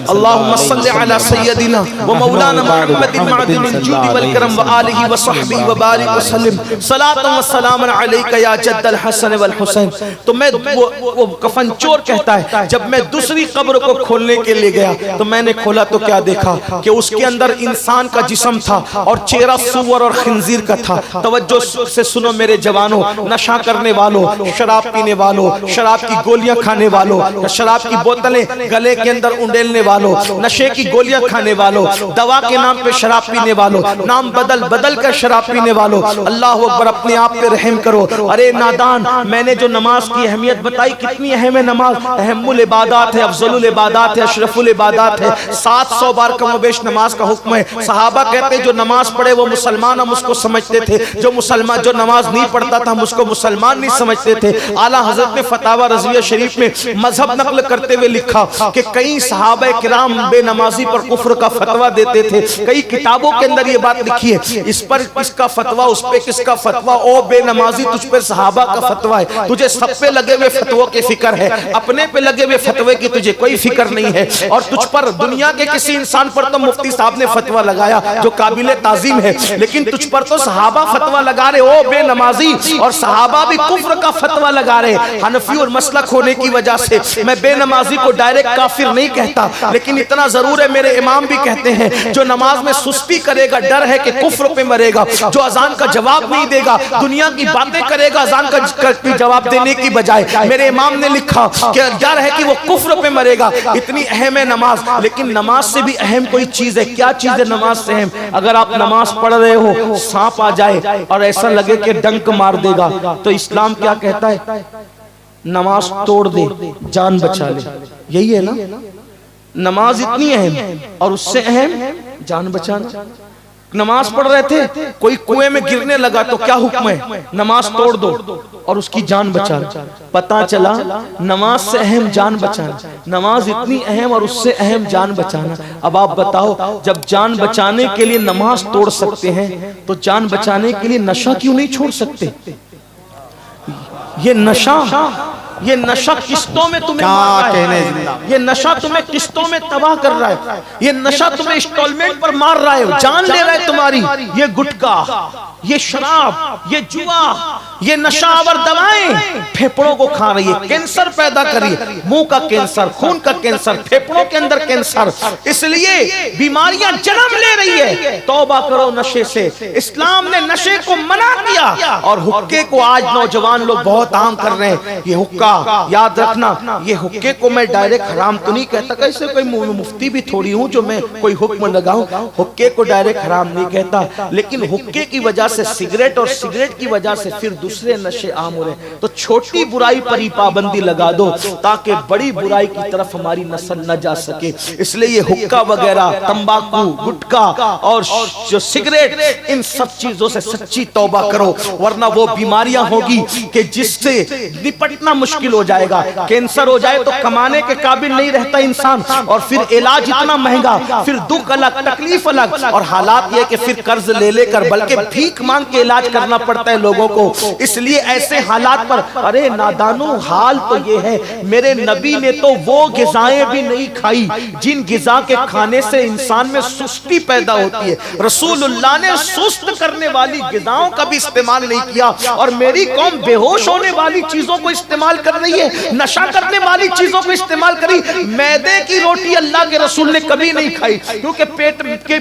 अल्लाहुम्मा सल्ली अला सय्यदिना व मौलाना मुहम्मदिन मअदुल जूदी वल करम व आलिहि व सहबिहि व बारिक व सल्लिम सलातन व सलामन अलैका या जद्दल हसन वल हुसैन। तो मैं वो कफन चोर कहता है जब मैं दूसरी कब्र को खोलने के लिए गया तो मैंने खोला तो क्या देखा कि उसके अंदर इंसान का जिस्म था और चेहरा सूअर और खिंजीर का था। तवज्जो से सुनो मेरे जवानों, नशा करने वालों, शराब पीने वालों, शराब की गोलियां खाने वालों, शराब की बोतलें गले के अंदर उंडेलने वालों, नशे की गोलियां खाने वालों, दवा के नाम पे शराब पीने वालों, नाम बदल बदल कर शराब पीने वालों, अल्लाह अकबर अपने आप पे रहम करो। अरे नादान, मैंने जो नमाज की अहमियत बताई कितनी अहम है नमाज, अहमुल इबादात है, अफजलुल इबादात है, अशरफुल इबादात है। 700 बार कमोबेश नमाज का हुक्म है। सहाबा कहते जो नमाज पढ़े वो मुसलमान हम उसको समझते थे, जो मुसलमान जो नमाज नहीं पढ़ता था हम उसको मुसलमान नहीं समझते थे। आला हजरत ने फतावा रज़विया शरीफ में मजहब नकल करते हुए लिखा कि कई सहाबा किराम बेनमाजी पर कुफ्र का फतवा देते थे। कई किताबों के अंदर ये बात लिखी है, इस पर किसका फतवा, उस पे किसका फतवा, ओ बेनमाजी तुझ पे सहाबा का फतवा है, तुझे सब पे लगे हुए फतवों की फिक्र है, अपने पे लगे हुए फतवे की तुझे कोई फिक्र नहीं है। और तुझ पर दुनिया के किसी इंसान पर तो मुफ्ती साहब ने फतवा लगाया जो काबिल ताजीम है, लेकिन तुझ पर तो सहाबा फतवा लगा रहे, ओ बेनमाजी। और सहाबा भी कुफ्र का फतवा लगा रहे। हनफी और मसलक होने की वजह से मैं बेनमाजी को डायरेक्ट काफिर नहीं कहता, लेकिन इतना जरूर है मेरे इमाम भी कहते हैं जो नमाज में सुस्ती करेगा डर है कि कुफ्र पे मरेगा, जो अजान का जवाब नहीं देगा दुनिया की बातें करेगा अजान का जवाब देने की बजाय। मेरे इमाम ने लिखा कि डर है कि वो कुफ्र पे मरेगा। इतनी अहम है नमाज, लेकिन नमाज से भी अहम कोई चीज है। क्या चीज है नमाज से अहम? अगर आप नमाज पढ़ रहे हो, सांप आ जाए और ऐसा लगे कि डंक मार देगा, तो इस्लाम क्या कहता है? नमाज तोड़ दे, जान बचा ले। यही है ना, नमाज इतनी अहम और उससे अहम जान बचाना। नमाज पढ़ रहे थे, कोई कुएं में गिरने लगा तो क्या हुक्म है? नमाज तोड़ दो और उसकी जान बचा लो। पता चला नमाज से अहम जान बचाना, नमाज इतनी अहम और उससे अहम जान बचाना। अब आप बताओ, जब जान बचाने के लिए नमाज तोड़ सकते हैं तो जान बचाने के लिए नशा क्यों नहीं छोड़ सकते? ये नशा किस्तों में तुम्हें मार रहा है, ये नशा तुम्हें किस्तों में तबाह कर रहा है, ये नशा तुम्हें इंस्टॉलमेंट पर मार रहा है, जान ले रहा है तुम्हारी। ये गुटखा, ये शराब, ये जुआ, ये नशावर दवाएं फेफड़ों को खा रही है, कैंसर पैदा कर रही है, मुंह का कैंसर, खून का कैंसर, फेफड़ों के अंदर कैंसर। इसलिए बीमारियां जन्म ले रही है। तौबा करो नशे से। इस्लाम ने नशे को मना किया और हुक्के को आज नौजवान लोग बहुत आम कर रहे हैं। ये हुक्का, याद रखना, ये हुक्के को मैं डायरेक्ट हराम तो नहीं कहता, कैसे कोई मुफ्ती भी थोड़ी हूं जो मैं कोई हुक्म लगाऊं। हुक्के को डायरेक्ट हराम नहीं कहता, लेकिन हुक्के की वजह से सिगरेट और सिगरेट की वजह से फिर दूसरे नशे आम हो रहे। तो छोटी बुराई पर ही पाबंदी लगा दो ताकि बड़ी बुराई की तरफ हमारी नस्ल न जा सके। इसलिए ये हुक्का वगैरह, तंबाकू, गुटखा और जो सिगरेट, इन सब चीजों से सच्ची तौबा करो, वरना वो बीमारियां होगी कि जिससे निपटना मुश्किल हो जाएगा। कैंसर हो जाए तो कमाने के काबिल नहीं रहता इंसान, और फिर इलाज इतना महंगा, फिर दुख अलग, तकलीफ अलग, और हालात ये कि फिर कर्ज ले लेकर बल्कि भीख मांग के इलाज करना पड़ता है लोगों को। इसलिए ऐसे हालात पर, अरे नादानो, हाल तो ये है, मेरे नबी ने तो वो गिजाएं भी नहीं खाई जिन गिजा के खाने से इंसान में सुस्ती पैदा होती है। रसूलुल्लाह ने सुस्त करने वाली गिजाओं का भी इस्तेमाल नहीं किया, और मेरी कौम बेहोश होने वाली चीजों को इस्तेमाल कर रही है, नशा करने वाली चीजों को इस्तेमाल करी। मैदे की रोटी अल्लाह के रसूल ने कभी नहीं खाई, क्योंकि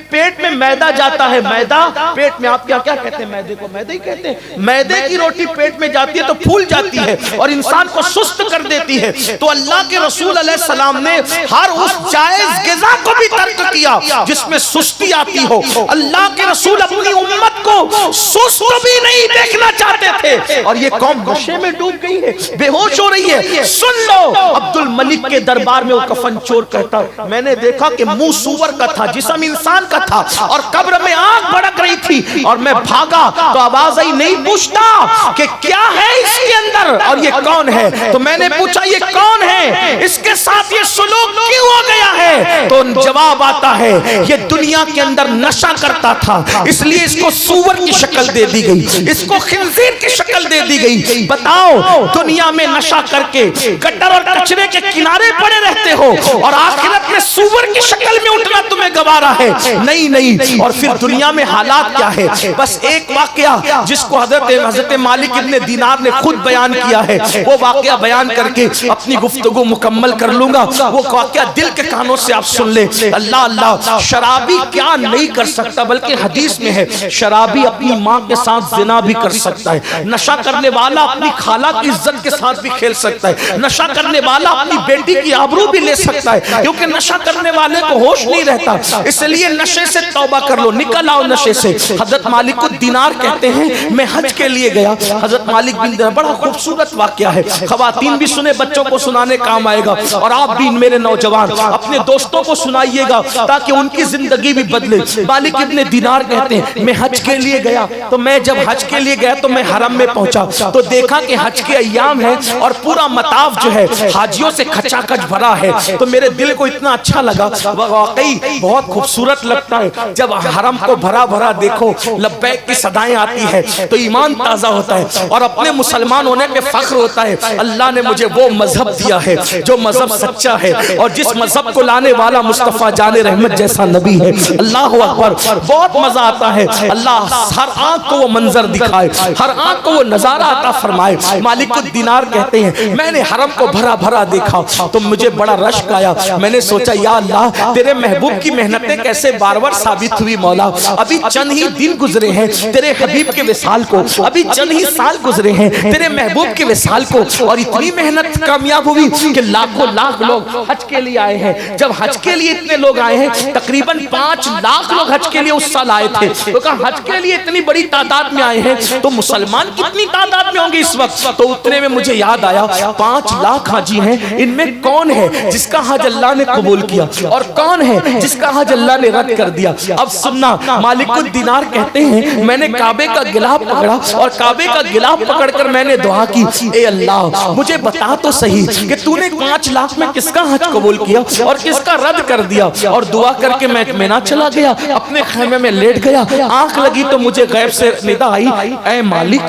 पेट में मैदा जाता है। मैदा पेट में, आप क्या क्या कहते हैं? मैदे को मैदे ही कहते हैं। मैदे की रोटी पेट में जाती है तो फूल जाती है और इंसान को सुस्त कर देती है। तो अल्लाह के रसूल अलैहि सलाम ने हर उस जायज गिज़ा को भी तर्क किया जिसमें सुस्ती आती हो। अल्लाह के रसूल अपनी उम्मत को सुस्त भी नहीं देखना चाहते थे, और ये कौम नशे में डूब गई है, बेहोश हो रही है। सुन लो, अब्दुल मलिक के दरबार में वो कफन चोर कहता, मैंने देखा कि मुंह सूअर का था, जिस्म इंसान का था, और कब्र में आग भड़क रही थी, और मैं भागा तो आवाज आई, नहीं पूछता कि क्या है इसके अंदर और ये कौन है। तो मैंने पूछा ये कौन है, इसके साथ ये सुलूक क्यों हो गया है? तो जवाब आता है, ये दुनिया के अंदर नशा करता था, इसलिए इसको सूअर की शक्ल दे दी गई, इसको खिंजीर की शक्ल दे दी गई। बताओ, दुनिया में नशा करके गटर और कचरे के किनारे पड़े रहते हो, और आखिरत में सूअर की शक्ल में उठना तुम्हें गवारा है? नहीं नहीं। और फिर दुनिया में हालात क्या है? बस एक वाकया जिसको हजरत मालिक इब्ने दीनार ने खुद बयान किया है, वो वाकया बयान करके अपनी गुफ्तगू मुकम्मल कर लूंगा। वो वाकया दिल के कानों से आप सुन ले। अल्लाह अल्लाह, शराबी क्या नहीं कर सकता, बल्कि हदीस में है शराबी अपनी माँ के साथ जिना भी कर सकता है, नशा करने वाला अपनी खाला की इज्जत के साथ भी खेल सकता है, नशा करने वाला अपनी बेटी की आबरू भी ले सकता है, क्योंकि नशा करने वाले को होश नहीं रहता। इसलिए नशे से तौबा कर लो, निकल आओ नशे से। हजरत मालिक दीनार कहते हैं, मैं हज के लिए गया। हजरत मालिक बिन दीनार, बड़ा खूबसूरत वाकया है, खवातीन भी सुने, बच्चों को सुनाने काम आएगा, और आप भी मेरे नौजवान अपने दोस्तों को सुनाइएगा ताकि उनकी जिंदगी भी बदले। मालिक इब्ने दीनार कहते हैं, मैं हज के लिए गया, तो मैं जब हज के लिए गया तो मैं हरम में पहुंचा, तो देखा कि हज के अय्याम है और पूरा मताफ जो है हाजियों से खचाखच भरा है। तो मेरे दिल को इतना अच्छा लगा, वाकई बहुत खूबसूरत लगता है जब हरम को भरा भरा देखो, लब्बैक की सदाएं आती है तो ईमान ताजा होता है और अपने मुसलमान होने पे फख्र होता है। अल्लाह ने मुझे वो मजहब दिया है जो मजहब सच्चा है, और जिस मजहब को लाने वाला मुस्तफा जाने रहमत जैसा नबी है। अल्लाह अकबर, बहुत मजा आता है। अल्लाह हर आंख को वो मंजर दिखाए, हर आंख को वो नजारा अता फरमाए। मालिक दीनार कहते हैं, मैंने हरम को भरा भरा देखा तो मुझे बड़ा रश्क आया। मैंने सोचा, या अल्लाह, तेरे महबूब की मेहनतें कैसे बार बार साबित हुई मौला। अभी चंद ही दिन गुजरे हैं तेरे हबीब के विसाल को, अभी चंद ही साल गुजरे हैं तेरे महबूब के विसाल को, और इतनी मेहनत कामयाब हुई कि लाखों लाख लोग हज के लिए आए हैं। जब हज के लिए इतने लोग आए हैं, तकरीबन 5 लाख लोग हज के लिए उस साल आए थे, तो कहा हज के लिए इतनी बड़ी तादाद में आए हैं तो मुसलमान कितनी तादाद में होंगे इस वक्त। तो उतने में मुझे याद आया 5 लाख हाजी हैं, इनमें कौन है जिसका हज अल्लाह ने कबूल किया और कौन है जिसका हज अल्लाह ने रद्द कर दिया। अब सुनना, मालिकुद दीनार कहते हैं मैंने काबे का गिलाफ पकड़ा और काबे का गिलाफ पकड़कर मैंने दुआ की, ए अल्लाह मुझे बता तो सही कि तूने 5 लाख में किसका हज कबूल किया और किसका रद्द कर दिया। और दुआ करके मैं इत्मीनान चला गया, अपने खेमे में लेट गया। आंख लगी तो मुझे गैब से निदा आई, ऐ मालिक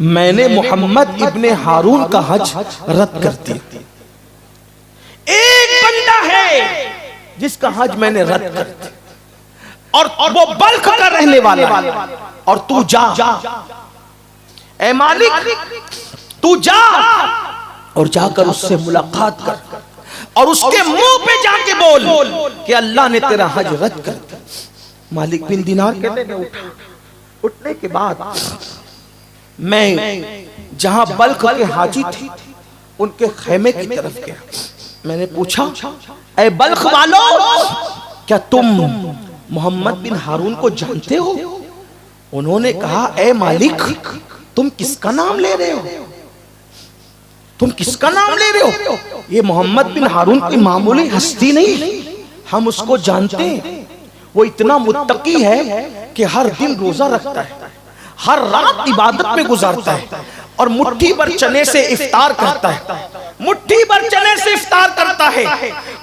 मैंने मोहम्मद इब्ने हारून का हज रद्द कर दिया। एक बंदा है जिसका हज मैंने रद्द कर दिया और वो बल्ख का रहने वाला है, और तू जा, ऐ मालिक तू जा और जाकर उससे मुलाकात कर और उसके मुंह पे जाके बोल कि अल्लाह ने तेरा हज रद्द कर दिया। मालिक बिन दीनार कहते हैं उठा, उठने के बाद मैं जहां बल्ख के हाजी थे उनके खेमे की तरफ गया। मैंने पूछा, ऐ बल्ख वालों क्या तुम मोहम्मद बिन हारून को जानते हो? उन्होंने कहा, ऐ मालिक तुम किसका नाम ले रहे हो? तुम किसका नाम ले रहे हो? ये मोहम्मद बिन हारून की मामूली हस्ती नहीं, हम उसको जानते हैं। वो इतना मुत्तकी है कि हर दिन रोजा रखता है, हर रात इबादत में गुजारता है और मुट्ठी भर चने से इफ्तार करता है, मुट्ठी भर चने से इफ्तार करता है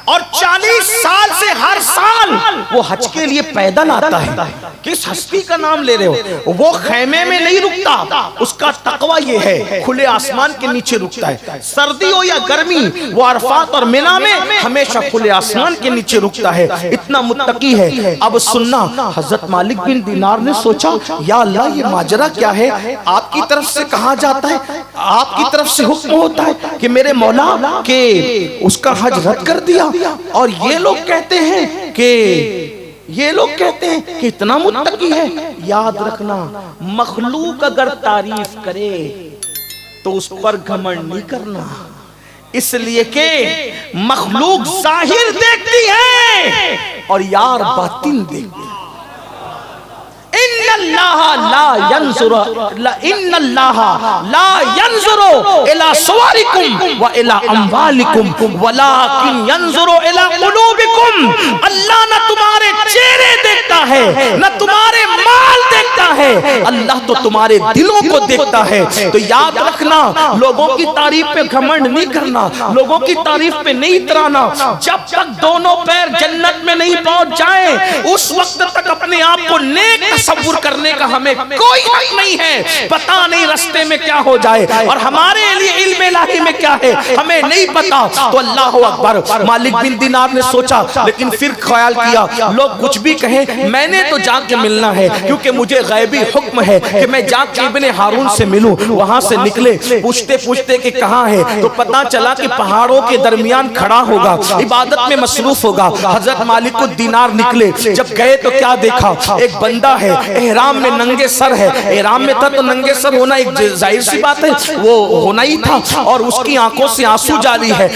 और 40 साल से हर साल वो हज के लिए पैदल आता है। किस हस्ती का नाम ले रहे हो? वो खेमे में नहीं रुकता, उसका तकवा ये है खुले आसमान के नीचे रुकता है। सर्दी हो या गर्मी वो अरफात और मिना में हमेशा खुले आसमान के नीचे रुकता है, इतना मुत्तकी है। अब सुनना, हजरत मालिक बिन दीनार ने सोचा, या अल्लाह ये माजरा क्या है? आपकी तरफ से कहा जाता है, आपकी तरफ से हुक्म होता है कि मेरे मौला के उसका हज रद्द कर दिया, और ये लोग कहते हैं कि इतना मुत्तकी है। याद रखना, मखलूक अगर तारीफ करे तो उस पर घमंड नहीं करना, इसलिए कि मखलूक जाहिर देखती है और यार बातिन देखती है। इन्नल्लाह ला यंजुरु इला सुवारिकुम व इला अम्वालिकुम वलाकिन यंजुरु इला कुलूबिकुम। अल्लाह न तुम्हारे चेहरे देखता है न तुम्हारे माल देखता है, अल्लाह तो तुम्हारे दिलों को देखता है। तो याद रखना, लोगों की तारीफ पे घमंड नहीं करना, लोगों की तारीफ पे नहीं इतराना। जब तक दोनों पैर जन्नत में नहीं पहुंच जाए उस वक्त तक अपने आप को नेक तसव्वुर करने का हमें कोई हक नहीं है। पता नहीं रास्ते में क्या हो जाए और हमारे लिए इल्म इलाही में क्या है हमें नहीं पता। तो अल्लाह अकबर। मालिक बिन दीनार ने सोचा, लेकिन फिर ख्याल किया लोग कुछ भी कहें मैंने तो जाके मिलना है, क्योंकि मुझे गैबी हुक्म है कि मैं जाके इब्ने हारून से मिलूं। वहां से निकले, पूछते पूछते कि कहां है, तो पता चला कि पहाड़ों के दरमियान खड़ा होगा, इबादत में मसरूफ होगा। हजरत मालिकुद दीनार निकले, जब गए तो क्या देखा, एक बंदा है एहराम में नंगे सर है। एहराम में था तो नंगे सर होना एक जाहिर सी बात है, वो होना ही था। और उसकी आंखों से आंसू जारी है,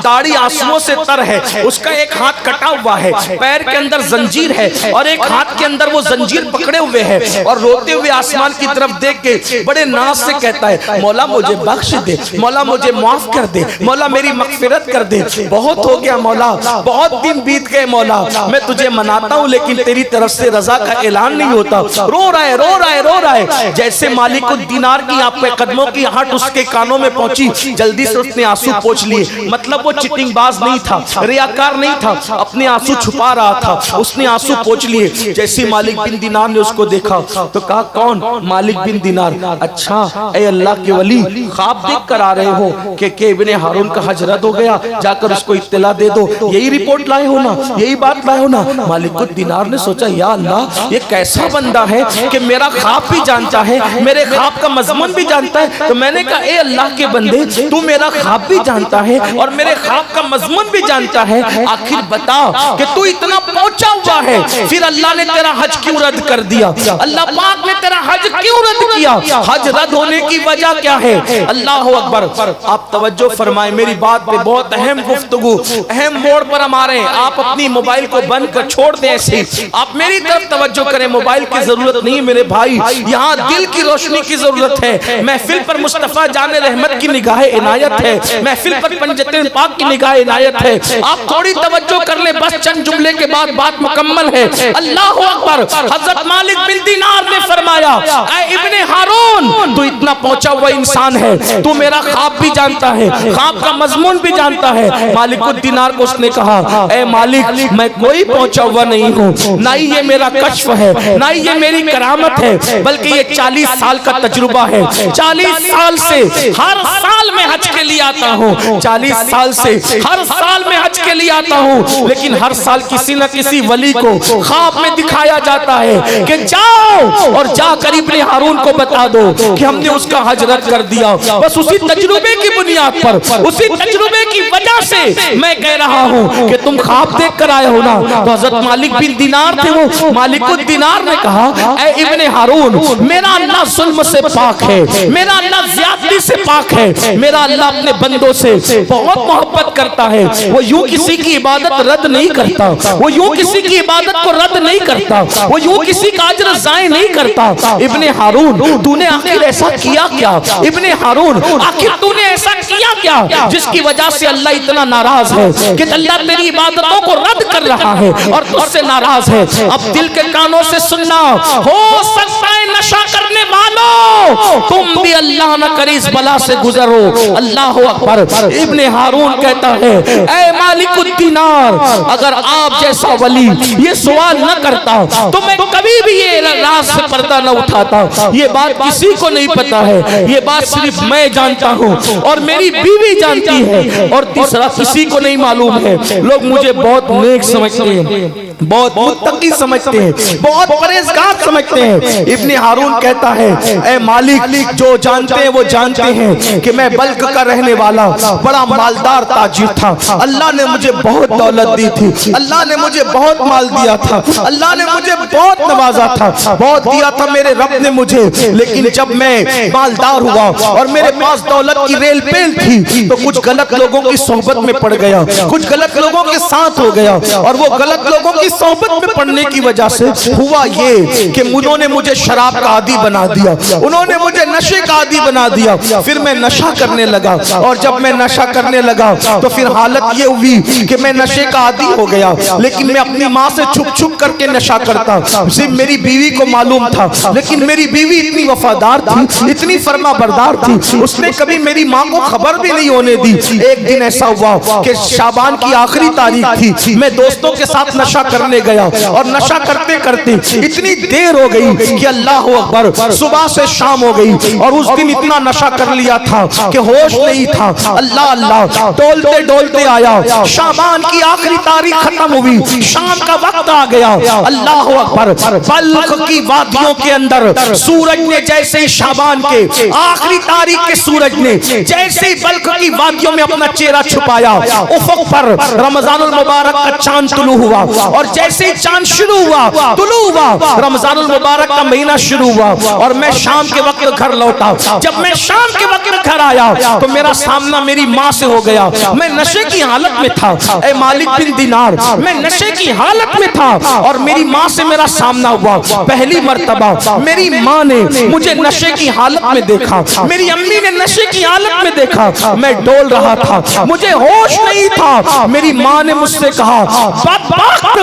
दाढ़ी आंसुओं से तर है, उसका एक हाथ कटा हुआ है, पैर के अंदर जंजीर है और एक हाथ के अंदर वो जंजीर पकड़े हुए है, और रोते हुए आसमान की तरफ देख के बड़े नाज से कहता है, मौला मुझे बख्श दे, मौला मुझे माफ कर दे, मौला मेरी मगफिरत कर दे। बहुत हो गया मौला, बहुत दिन बीत गए मौला, मैं तुझे मनाता हूँ लेकिन तेरी तरफ से रजा का ऐलान नहीं होता। रो रहा है, रो रहा है, रो रहा है। जैसे मालिकुद दीनार की आपके कदमों की आहट उसके कानों में पहुंची, जल्दी से उसने आंसू पोंछ लिए। मतलब वो चिटिंगबाज नहीं था, रियाकार नहीं था, अपने आंसू छुपा रहा था, उसने आंसू पोंछ लिए। जैसे मालिक बिन दीनार ने उसको देखा तो कहा, कौन? मालिक बिन दीनार। अच्छा, ए अल्लाह के वली, ख्वाब देख कर आ रहे हो कि इब्ने हारून का हज रद्द हो गया, जाकर उसको इत्तला दे दो, यही रिपोर्ट लाए हो ना, यही बात लाए हो ना। मालिकुद दीनार ने सोचा, या अल्लाह ये कैसा बंदा है कि मेरा ख्वाब भी जानता है, मेरे ख्वाब का मजमून भी जानता है। तो मैंने कहा, ए अल्लाह के बंदे, तू मेरा ख्वाब भी जानता है और मेरे ख्वाब का मजमून भी जानता है, आखिर बता कि तू इतना पहुंचा हुआ है, फिर अल्लाह ने तेरा हज क्यों रद्द कर दिया? अल्लाह पाक ने तेरा हज क्यों रद्द किया? हज रद्द होने की वजह क्या है? अल्लाह अकबर। आप तवज्जो फरमाएं मेरी बात पे, बहुत अहम गुफ्तगू, अहम मोड़ पर हम आ रहे हैं। आप अपनी मोबाइल को बंद कर छोड़ दें, ऐसे आप मेरी तरफ तवज्जो करें। मोबाइल की जरूरत नहीं मेरे भाई, यहाँ दिल की रोशनी की जरूरत है। महफिल पर मुस्तफा जाने रहमत की निगाह इनायत है, महफिल पर पंजतन पाक की निगाह इनायत है। आप थोड़ी तवज्जो कर ले, बस चंद जुमले के बाद बात मुकम्मल है। अल्लाह अकबर। हजरत मालिक बिन दीनार ने फरमाया, ऐ इब्ने हारून, तू इतना पहुंचा हुआ इंसान है, तू मेरा ख्वाब भी जानता है, ख्वाब का मजमून भी जानता है। मालिक दीनार को उसने कहा, ऐ मालिक, मैं कोई पहुंचा हुआ नहीं हूँ, ना ही ये मेरा कश्फ है, ना ही ये मेरी करामत है, बल्कि ये 40 साल का तजुर्बा है। 40 साल से हर साल में हज के लिए आता हूँ, 40 साल से हर साल में हज के लिए आता हूँ, लेकिन हर साल किसी न किसी वली को ख्वाब में दिखाया जाता है कि जाओ और जाकर इब्ने हारून को बता दो कि हमने उसका हज रद्द कर दिया। बस उसी तजुर्बे की बुनियाद पर, उसी तजुर्बे की वजह से मैं कह रहा हूँ कि तुम ख्वाब देख कर आए हो ना। तो हजरत मालिक बिन दीनार थे, वो मालिकुद दीनार ने कहा, ऐ इब्ने हारून, मेरा अल्लाह जुल्म से पाक है, मेरा अल्लाह ज्यादती से पाक है, मेरा अल्लाह अपने बंदों से बहुत मोहब्बत करता है। वो यूं किसी की इबादत रद्द नहीं करता, वो यूं किसी की इबादत को रद्द नहीं करता, वो यूं किसी का अजर ज़ाय नहीं करता। इब्ने हारून, तूने आखिर ऐसा किया क्या? इब्ने हारून, आखिर तूने ऐसा किया क्या जिसकी वजह से अल्लाह इतना नाराज है कि अल्लाह तेरी इबादतों को रद्द कर रहा है और तुझसे नाराज है? अब दिल के कानों से सुनना, हो सकता है नशा करने वालों तुम भी अल्लाह न करे इस बला से गुजरो। अल्लाह अकबर। इब्ने हारून कहता है, ऐ मालिकुद दीनार, अगर आप जैसा वली ये सवाल न करता तो मैं कभी भी ये राज से पर्दा न उठाता। ये बात किसी को नहीं पता है, ये बात सिर्फ मैं जानता हूँ और मेरी बीवी जानती है और तीसरा किसी को नहीं मालूम है। लोग मुझे बहुत नेक समझते हैं, बहुत मुत्तकी समझते हैं, बहुत परहेजगार समझते हैं। इब्ने हारून कहता है, ऐ मालिक, जो जानते हैं वो जानते हैं कि मैं बल्क का रहने वाला बड़ा मालदार ताजिर था। अल्लाह ने मुझे बहुत दौलत दी थी, अल्लाह ने मुझे बहुत माल दिया था, अल्लाह ने मुझे बहुत नवाजा था, बहुत दिया था मेरे रब ने मुझे। लेकिन जब मैं मालदार हुआ और मेरे पास दौलत की रेल पेल थी तो कुछ गलत लोगों की सोहबत में पड़ गया, कुछ गलत लोगों के साथ हो गया और वो गलत लोगों की सोहबत में पड़ने की वजह से हुआ ये कि उन्होंने मुझे शराब का आदी बना दिया, उन्होंने मुझे नशे का आदी बना दिया। फिर मैं नशा करने लगा और जब मैं नशा करने लगा तो फिर हालत ये हुई कि मैं नशे का आदी हो गया, लेकिन मैं अपनी माँ से छुप छुप करके नशा करता। सिर्फ मेरी बीवी को मालूम था, लेकिन मेरी बीवी इतनी वफादार थी, इतनी फर्मा बरदार थी, उसने कभी मेरी माँ को खबर भी नहीं होने दी। एक दिन ऐसा हुआ कि शाबान की आखिरी तारीख थी, मैं दोस्तों के साथ नशा करने गया और नशा करते करते इतनी देर हो गई कि अल्लाह अकबर, सुबह से शाम हो गई और उस दिन इतना नशा कर लिया था कि होश नहीं था। अल्लाह अल्लाह डोलते डोलते आया, शाबान की आखिरी तारीख खत्म हुई, शाम का वक्त आ गया। अल्लाह अकबर। बल्ख की वादियों के अंदर सूरज ने जैसे ही शाबान के आखिरी तारीख के सूरज ने जैसे ही बल्ख की वादियों में अपना चेहरा छुपाया, उफक पर रमजानुल मुबारक का चांद तुलू हुआ और जैसे ही चांद शुरू हुआ, तुलू हुआ, रमजानुल मुबारक का महीना शुरू हुआ और मैं शाम के वक्त घर लौटा। जब मैं शाम के वक्त घर आया तो मेरा सामना मेरी माँ से हो गया। मैं नशे की हालत में था, ऐ मालिक बिन दीनार, मैं नशे की हालत में था और मेरी माँ से मेरा सामना हुआ। पहली मर्तबा मेरी माँ ने मुझे नशे की हालत में देखा, मेरी अम्मी ने नशे की हालत में देखा। मैं डोल रहा था, मुझे होश नहीं था। मेरी माँ ने मुझसे कहा, बदबख्त,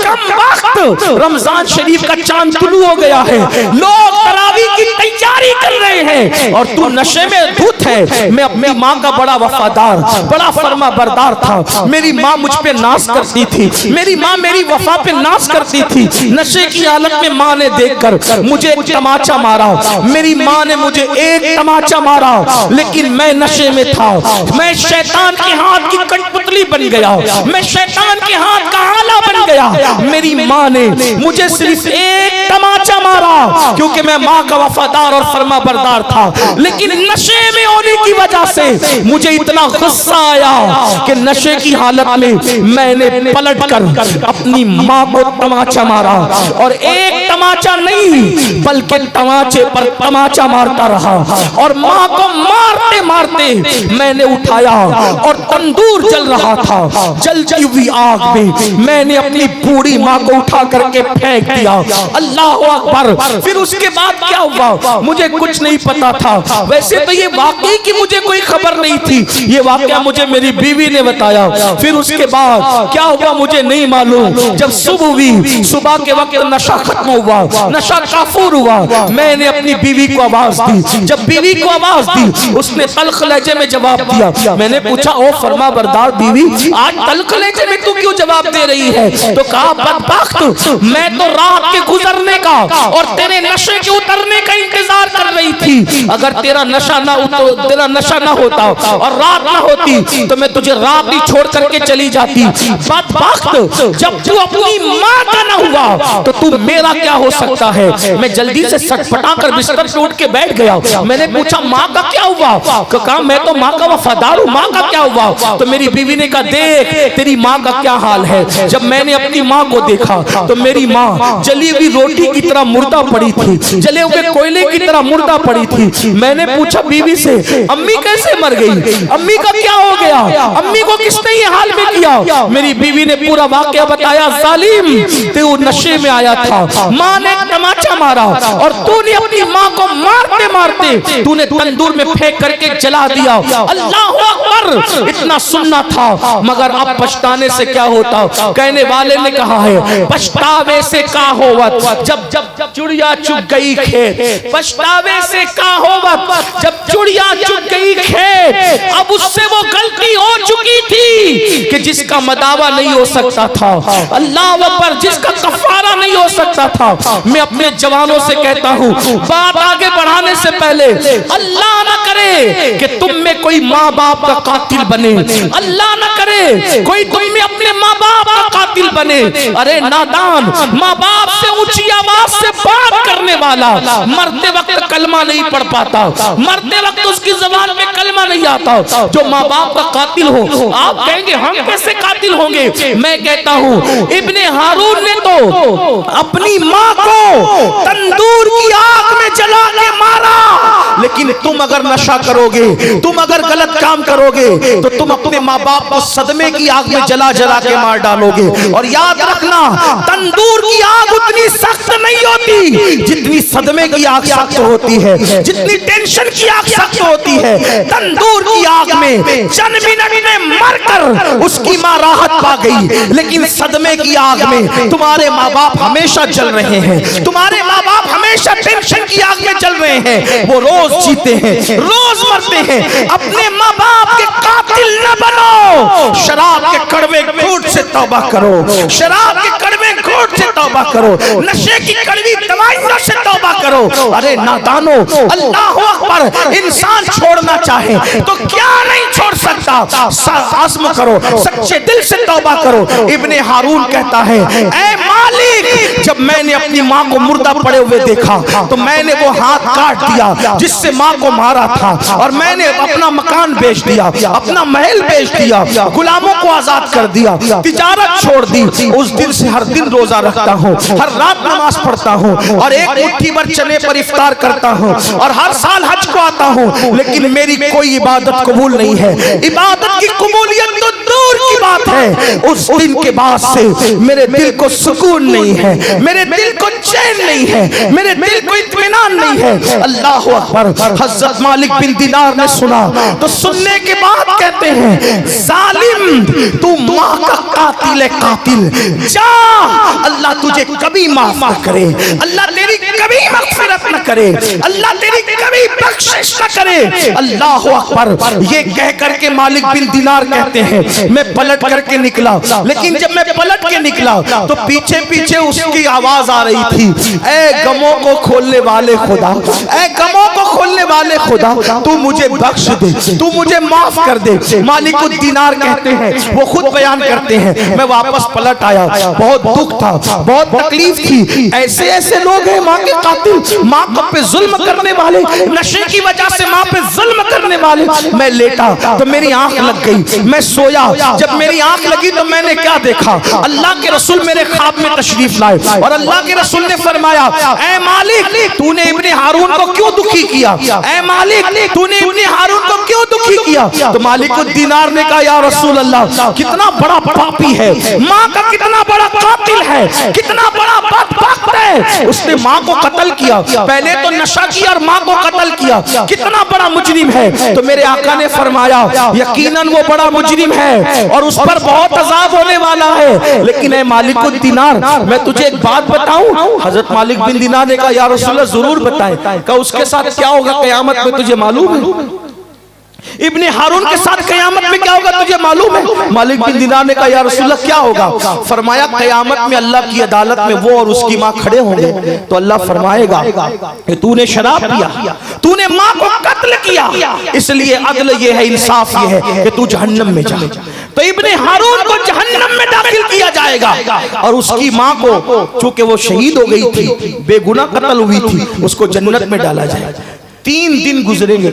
कमबख्त, रमजान शरीफ का चांद तुलू हो गया है, लोग तरावी की तैयारी कर रहे हैं और तू नशे में धुत है। मैं अपनी माँ का बड़ा वफादार, बड़ा फर्मा बरदार था। मेरी माँ मुझ पे नाज करती थी, मेरी माँ मेरी वफा पे नाज करती थी। नशे की हालत में माँ ने देखकर मुझे एक तमाचा मारा, मेरी माँ ने मुझे एक तमाचा मारा, लेकिन मैं नशे में था। मैं शैतान के हाथ की कठपुतली बन गया, मैं शैतान के हाथ का आला बन गया। मेरी माँ ने मुझे सिर्फ एक तमाचा मारा क्योंकि मैं माँ का वफादार और फर्मा बरदार था, लेकिन नशे में होने की वजह से मुझे इतना गुस्सा आया कि नशे की हालत में मैंने पलटकर अपनी माँ को तमाचा मारा, और एक तमाचा नहीं बल्कि तमाचे पर तमाचा मारता रहा, और माँ को मारते मारते मैंने उठाया और तंदूर जल रहा था, जलती हुई आग में मैंने अपनी बूढ़ी माँ को उठा करके फेंक दिया। अल्लाह अकबर। फिर उसके बाद क्या हुआ मुझे कुछ नहीं पता था। वैसे तो ये वाकई की मुझे कोई खबर नहीं थी, ये वाकया मुझे मेरी बीवी ने बताया। फिर उसके बाद क्या हुआ मुझे नहीं मालूम। जब सुबह हुई, सुबह के वक्त नशा खत्म हुआ, नशा काफूर हुआ, मैंने अपनी बीवी को आवाज दी। जब बीवी को आवाज दी उसने तल्ख लहजे में जवाब दिया। मैंने पूछा ओ फरमा बरदार बीवी, आज तल्ख लहजे में तू क्यों जवाब दे रही है? तो कहा बदबख्त, मैं तो रात के गुजरने का और तेरे नशे के उतरने का इंतजार कर रही थी। अगर तेरा नशा ना होता और रात ना होती तो मैं तुझे रात ही छोड़ करके चली जाती। बदबख्त, जब तू अपनी माँ का ना हुआ तो तू मेरा क्या हो सकता है? मैं जल्दी से सटपटा कर बिस्तर से उठ के बैठ गया। मैंने पूछा माँ का क्या हुआ? कहा मैं तो माँ का वफादार हूँ, माँ का क्या हुआ? तो मेरी बीवी ने कहा देख तेरी माँ का क्या हाल है। जब मैंने अपनी माँ को देखा तो मेरी माँ जली हुई रोटी की तरह मुर्दा पड़ी थी, जले हुए कोयले की तरह मुर्दा पड़ी थी। मैंने पूछा बीवी से अम्मी कैसे मर गई, अम्मी का क्या हो गया, अम्मी को किसने ये हाल में किया? मेरी बीवी ने पूरा वाकया बताया। जालिम, तू नशे में आया था, माँ ने तमाचा मारा और तूने अपनी माँ को मारते मारते तूने तंदूर में फेंक करके जला दिया। अल्लाह अकबर। इतना सुनना था मगर अब पछताने से क्या होता? कहने वाले ने कहा है पछतावे से का होवत जब जब चिड़िया चुग गई खेत, पछतावे से का होवत जब चिड़िया चुग गई खेत। अब उससे वो गलती हो चुकी थी कि जिसका मदावा नहीं हो सकता था, अल्लाह अकबर, जिसका कफारा नहीं हो सकता था। मैं अपने जवानों से कहता हूँ बात आगे बढ़ाने से पहले अल्लाह ना करे कि तुम में कोई माँ बाप का कातिल बने, अल्लाह ना करे कोई तुम में अपने माँ बाप का कातिल बने। अरे नादान, माँ बाप से ऊंची आवाज से बात करने वाला मरते वक्त कलमा नहीं पढ़ पाता, मरते वक्त उसकी जबान में कलमा नहीं आता। जो माँ बाप का कातिल हो, आप कहेंगे हम कैसे कातिल होंगे? मैं कहता हूँ इब्ने हारून ने तो अपनी माँ को तंदूर की आग में जला के मारा, लेकिन तुम अगर नशा करोगे, तुम अगर गलत काम करोगे तो तुम अपने माँ बाप को सदमे की आग में जला जला के मार डालोगे। और याद रखना तंदूर की आग उतनी सख्त नहीं होती जितनी सदमे की आग सख्त होती है, जितनी टेंशन की आग सख्त होती है। तंदूर की आग में चंद मिनट में मरकर उसकी माँ राहत पा गई, लेकिन सदमे की आग में तुम्हारे माँ बाप हमेशा जल रहे हैं, तुम्हारे माँ बाप हमेशा टेंशन की आग में जल रहे हैं। वो रोज जीते हैं, रोज मरते हैं। अपने माँ बाप के कातिल न बनो। शराब के कड़वे घूंट से तौबा करो, शराब के कड़वे घूंट से तौबा करो, नशे की कड़वी दवाइयों से तौबा करो। अरे नादानो, अल्लाह अकबर, इंसान छोड़ना चाहे तो क्या नहीं छोड़ सकता। आज़म करो, सच्चे दिल से तौबा करो। इब्ने हारून कहता है ऐ मालिक, जब मैंने अपनी माँ को मुर्दा पड़े हुए देखा तो मैंने वो हाथ काट दिया जिससे माँ को मारा था, और मैंने अपना मकान बेच दिया, अपना महल बेच दिया, गुलामों को आजाद कर दिया, तिजारत छोड़ दी। उस दिन से हर दिन रोजा रखता हूँ, हर रात नमाज पढ़ता हूँ, और एक मुट्ठी भर चने पर इफ्तार करता हूँ, और हर साल हज को आता हूँ, लेकिन मेरी कोई इबादत कबूल नहीं है। इबादत की कबूलियत तो दूर की बात है। उस दिन के बाद से मेरे दिल को सुकून नहीं है, मेरे दिल को चैन नहीं है, मेरे दिल को इत्मीनान नहीं है। अल्लाह अकबर। हज़रत मालिक बिन दिनार ने सुना तो सुनने के बाद कहते हैं जालिम, तू माँ का कातिल है, कातिल। जा, अल्लाह तुझे कभी माफ न करे, अल्लाह तेरी कभी मग़फ़िरत न करे, अल्लाह तेरी कभी बख्शिश न करे। अल्लाह अकबर। ये कह करके मालिक बिन दिनार कहते हैं मैं मैं पलट करके निकला, लेकिन जब मैं पलट के निकला तो पीछे पीछे उसकी आवाज आ रही थी, ऐ गमों को खोलने वाले खुदा, ऐ गमों को खोलने वाले खुदा, तू मुझे बख्श दे, तू मुझे माफ कर दे। मालिकुद दीनार कहते हैं, वो खुद बयान करते हैं, मैं वापस पलट आया, बहुत दुख था, बहुत तकलीफ थी। ऐसे ऐसे लोग हैं माँ के कातिल, माँ पे जुल्म करने वाले, नशे की वजह से माँ पे जुल्म करने वाले। मैं लेटा तो मेरी आंख लग गई, मैं सोया, जब मेरी आंख लगी तो मैंने क्या देखा, अल्लाह के रसूल मेरे ख्वाब में तशरीफ लाए और अल्लाह के रसूल ने फरमाया, ऐ मालिक तूने इब्ने हारून को क्यों दुखी किया, ऐ मालिक तूने इब्ने हारून को क्यों दुखी किया। तो मालिकुद दीनार ने कहा, या रसूल अल्लाह, कितना बड़ा पापी है, माँ का कितना बड़ा कातिल है, कितना बड़ा बदबख्त है, उसने माँ को कत्ल किया, पहले तो नशा किया और माँ को कत्ल किया, कितना बड़ा मुजरिम है। तो मेरे आका ने फरमाया, यकीनन वो बड़ा मुजरिम है और उस पर बहुत अजाब होने वाला है, लेकिन ऐ मालिकुद दीनार मैं तुझे एक बात बताऊं। हजरत मालिक बिन दीनार ने कहा, या रसूल अल्लाह जरूर बताएं। कहा उसके साथ क्या होगा कयामत में तुझे मालूम है, इब्ने हारून के साथ कयामत में क्या होगा तुझे मालूम है। मालिक बिन दीनार ने कहा, या रसूल अल्लाह क्या होगा। फरमाया, कयामत में अल्लाह की अदालत में वो और उसकी माँ खड़े होंगे, तो अल्लाह फरमाएगा कि तूने शराब पिया, तूने माँ को कत्ल किया, इसलिए अदल ये है, इंसाफ ये है कि तू जहन्नम में जा। तो इब्ने हारून को जहन्नम में दाखिल किया जाएगा और उसकी माँ को, चूंकि वो शहीद हो गई थी, बेगुनाह कत्ल हुई थी, उसको जन्नत में डाला जाएगा। 3 दिन गुजरेंगे,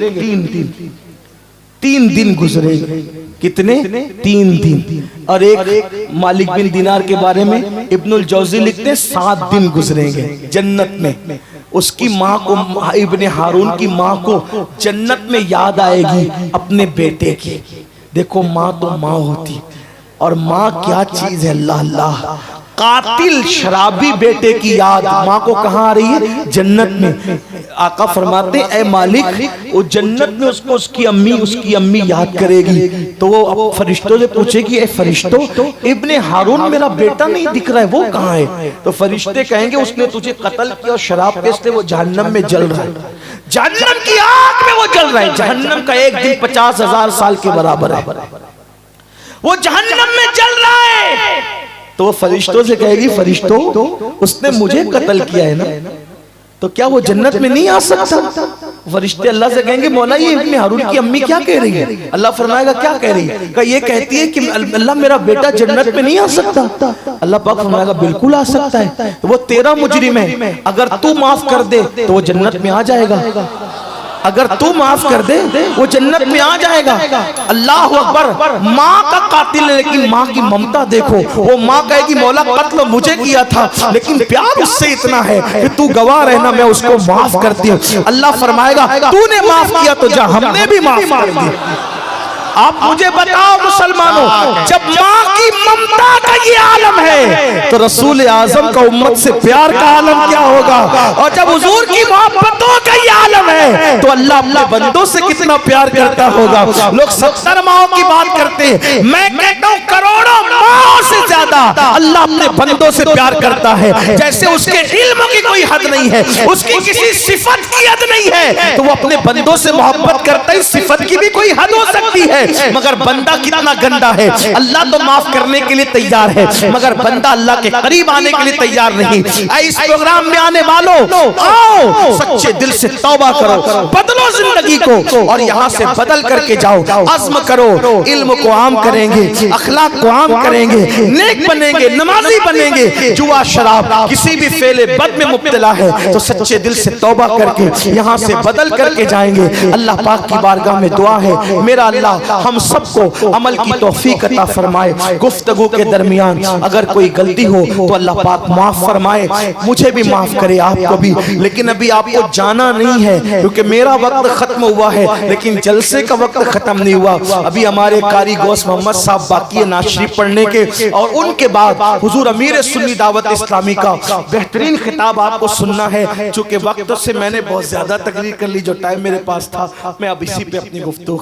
3 दिन गुजरेंगे, कितने 3 दिन। और एक मालिक बिन दीनार के बारे में इब्नुल जौजी लिखते हैं 7 दिन गुजरेंगे जन्नत में। उसकी माँ को, इब्ने हारून की माँ को जन्नत में याद आएगी अपने बेटे की। देखो माँ तो माँ होती, और माँ क्या चीज है, अल्लाह अल्लाह। कातिल शराबी बेटे की याद माँ को कहाँ आ रही है, जन्नत में। आका फरमाते हैं, ऐ मालिक वो जन्नत में उसको उसकी अम्मी याद करेगी, तो वो अब फरिश्तों से पूछेगी, ऐ फरिश्तों इब्ने हारून मेरा बेटा नहीं दिख रहा है, वो कहाँ है। तो फरिश्ते कहेंगे, उसने तुझे कत्ल किया और शराब पे, इसलिए वो जहन्नम में जल रहा है, जहन्नम की आग में वो जल रहा है। जहन्नम का एक दिन 50,000 साल के बराबर है, वो जहन्नम में जल रहा है। तो वो फरिश्तों से कहेगी, फरिश्तों उसने मुझे कत्ल किया है ना, तो क्या वो जन्नत में नहीं आ सकता। फरिश्ते अल्लाह से कहेंगे, मौला ये इब्ने हारून की अम्मी क्या कह रही है। अल्लाह फरमाएगा, क्या कह रही है। कहा ये कहती है कि अल्लाह मेरा बेटा जन्नत में नहीं आ सकता। अल्लाह पाक फरमाएगा, बिल्कुल आ सकता है, वो तेरा मुजरिम है, अगर तू माफ कर दे तो वो जन्नत में आ जाएगा, अगर तू माफ कर दे वो जन्नत में आ जाएगा। अल्लाह अकबर। माँ का कातिल है, लेकिन माँ की ममता देखो। वो माँ कहेगी, मौला कत्ल मुझे किया था, लेकिन प्यार उससे इतना है कि तू गवाह रहना, मैं उसको माफ करती हूँ। अल्लाह फरमाएगा, तूने माफ किया तो जा, हमने भी माफ कर दिया। आप मुझे बताओ मुसलमानों, जब माँ की ममता का ये आलम है तो रसूल आजम का उम्मत से प्यार का आलम क्या होगा। और जब हुजूर की मोहब्बतों का ये आलम है तो अल्लाह अपने बंदों से कितना प्यार करता होगा। लोग 70 माओं की बात करते हैं, मैं कहता हूँ करोड़ों माओं से ज्यादा अल्लाह अपने बंदों से प्यार करता है। जैसे उसके इल्म की कोई हद नहीं है, उसकी किसी सिफत की हद नहीं है, तो वो अपने बंदों से मोहब्बत करता है। सिफत की भी कोई हद हो सकती है, मगर बंदा कितना गंदा है। अल्लाह तो माफ करने के लिए तैयार है, मगर बंदा अल्लाह के करीब आने के लिए तैयार नहीं। इस प्रोग्राम में आने वालों, आओ सच्चे दिल से तौबा करो, बदलो जिंदगी को और यहाँ से बदल करके जाओ। अज़्म करो, इल्म को आम करेंगे, अखलाक को आम करेंगे, नेक बनेंगे, नमाजी बनेंगे। जुआ शराब किसी भी फेले बद में मुब्तला है तो सच्चे दिल से तौबा करके यहाँ से बदल करके जाएंगे। अल्लाह पाक की बारगाह में दुआ है, मेरा अल्लाह हम सबको अमल की तौफीक अता फरमाए। गुफ्तगू के दरमियान अगर कोई गलती हो तो अल्लाह पाक माफ फरमाए, मुझे भी माफ करे, आपको भी। लेकिन अभी आपको जाना नहीं है क्योंकि मेरा वक्त खत्म हुआ है, लेकिन जलसे का वक्त खत्म नहीं हुआ। अभी हमारे कारी गौस मोहम्मद साहब बाकी है नात शरीफ पढ़ने के, और उनके बाद हुजूर अमीर सुन्नी दावत इस्लामी का बेहतरीन खिताब आपको सुनना है। चूंकि वक्त से मैंने बहुत ज्यादा तकरीर कर ली, जो टाइम मेरे पास था मैं अब इसी पे अपनी गुफ्तगू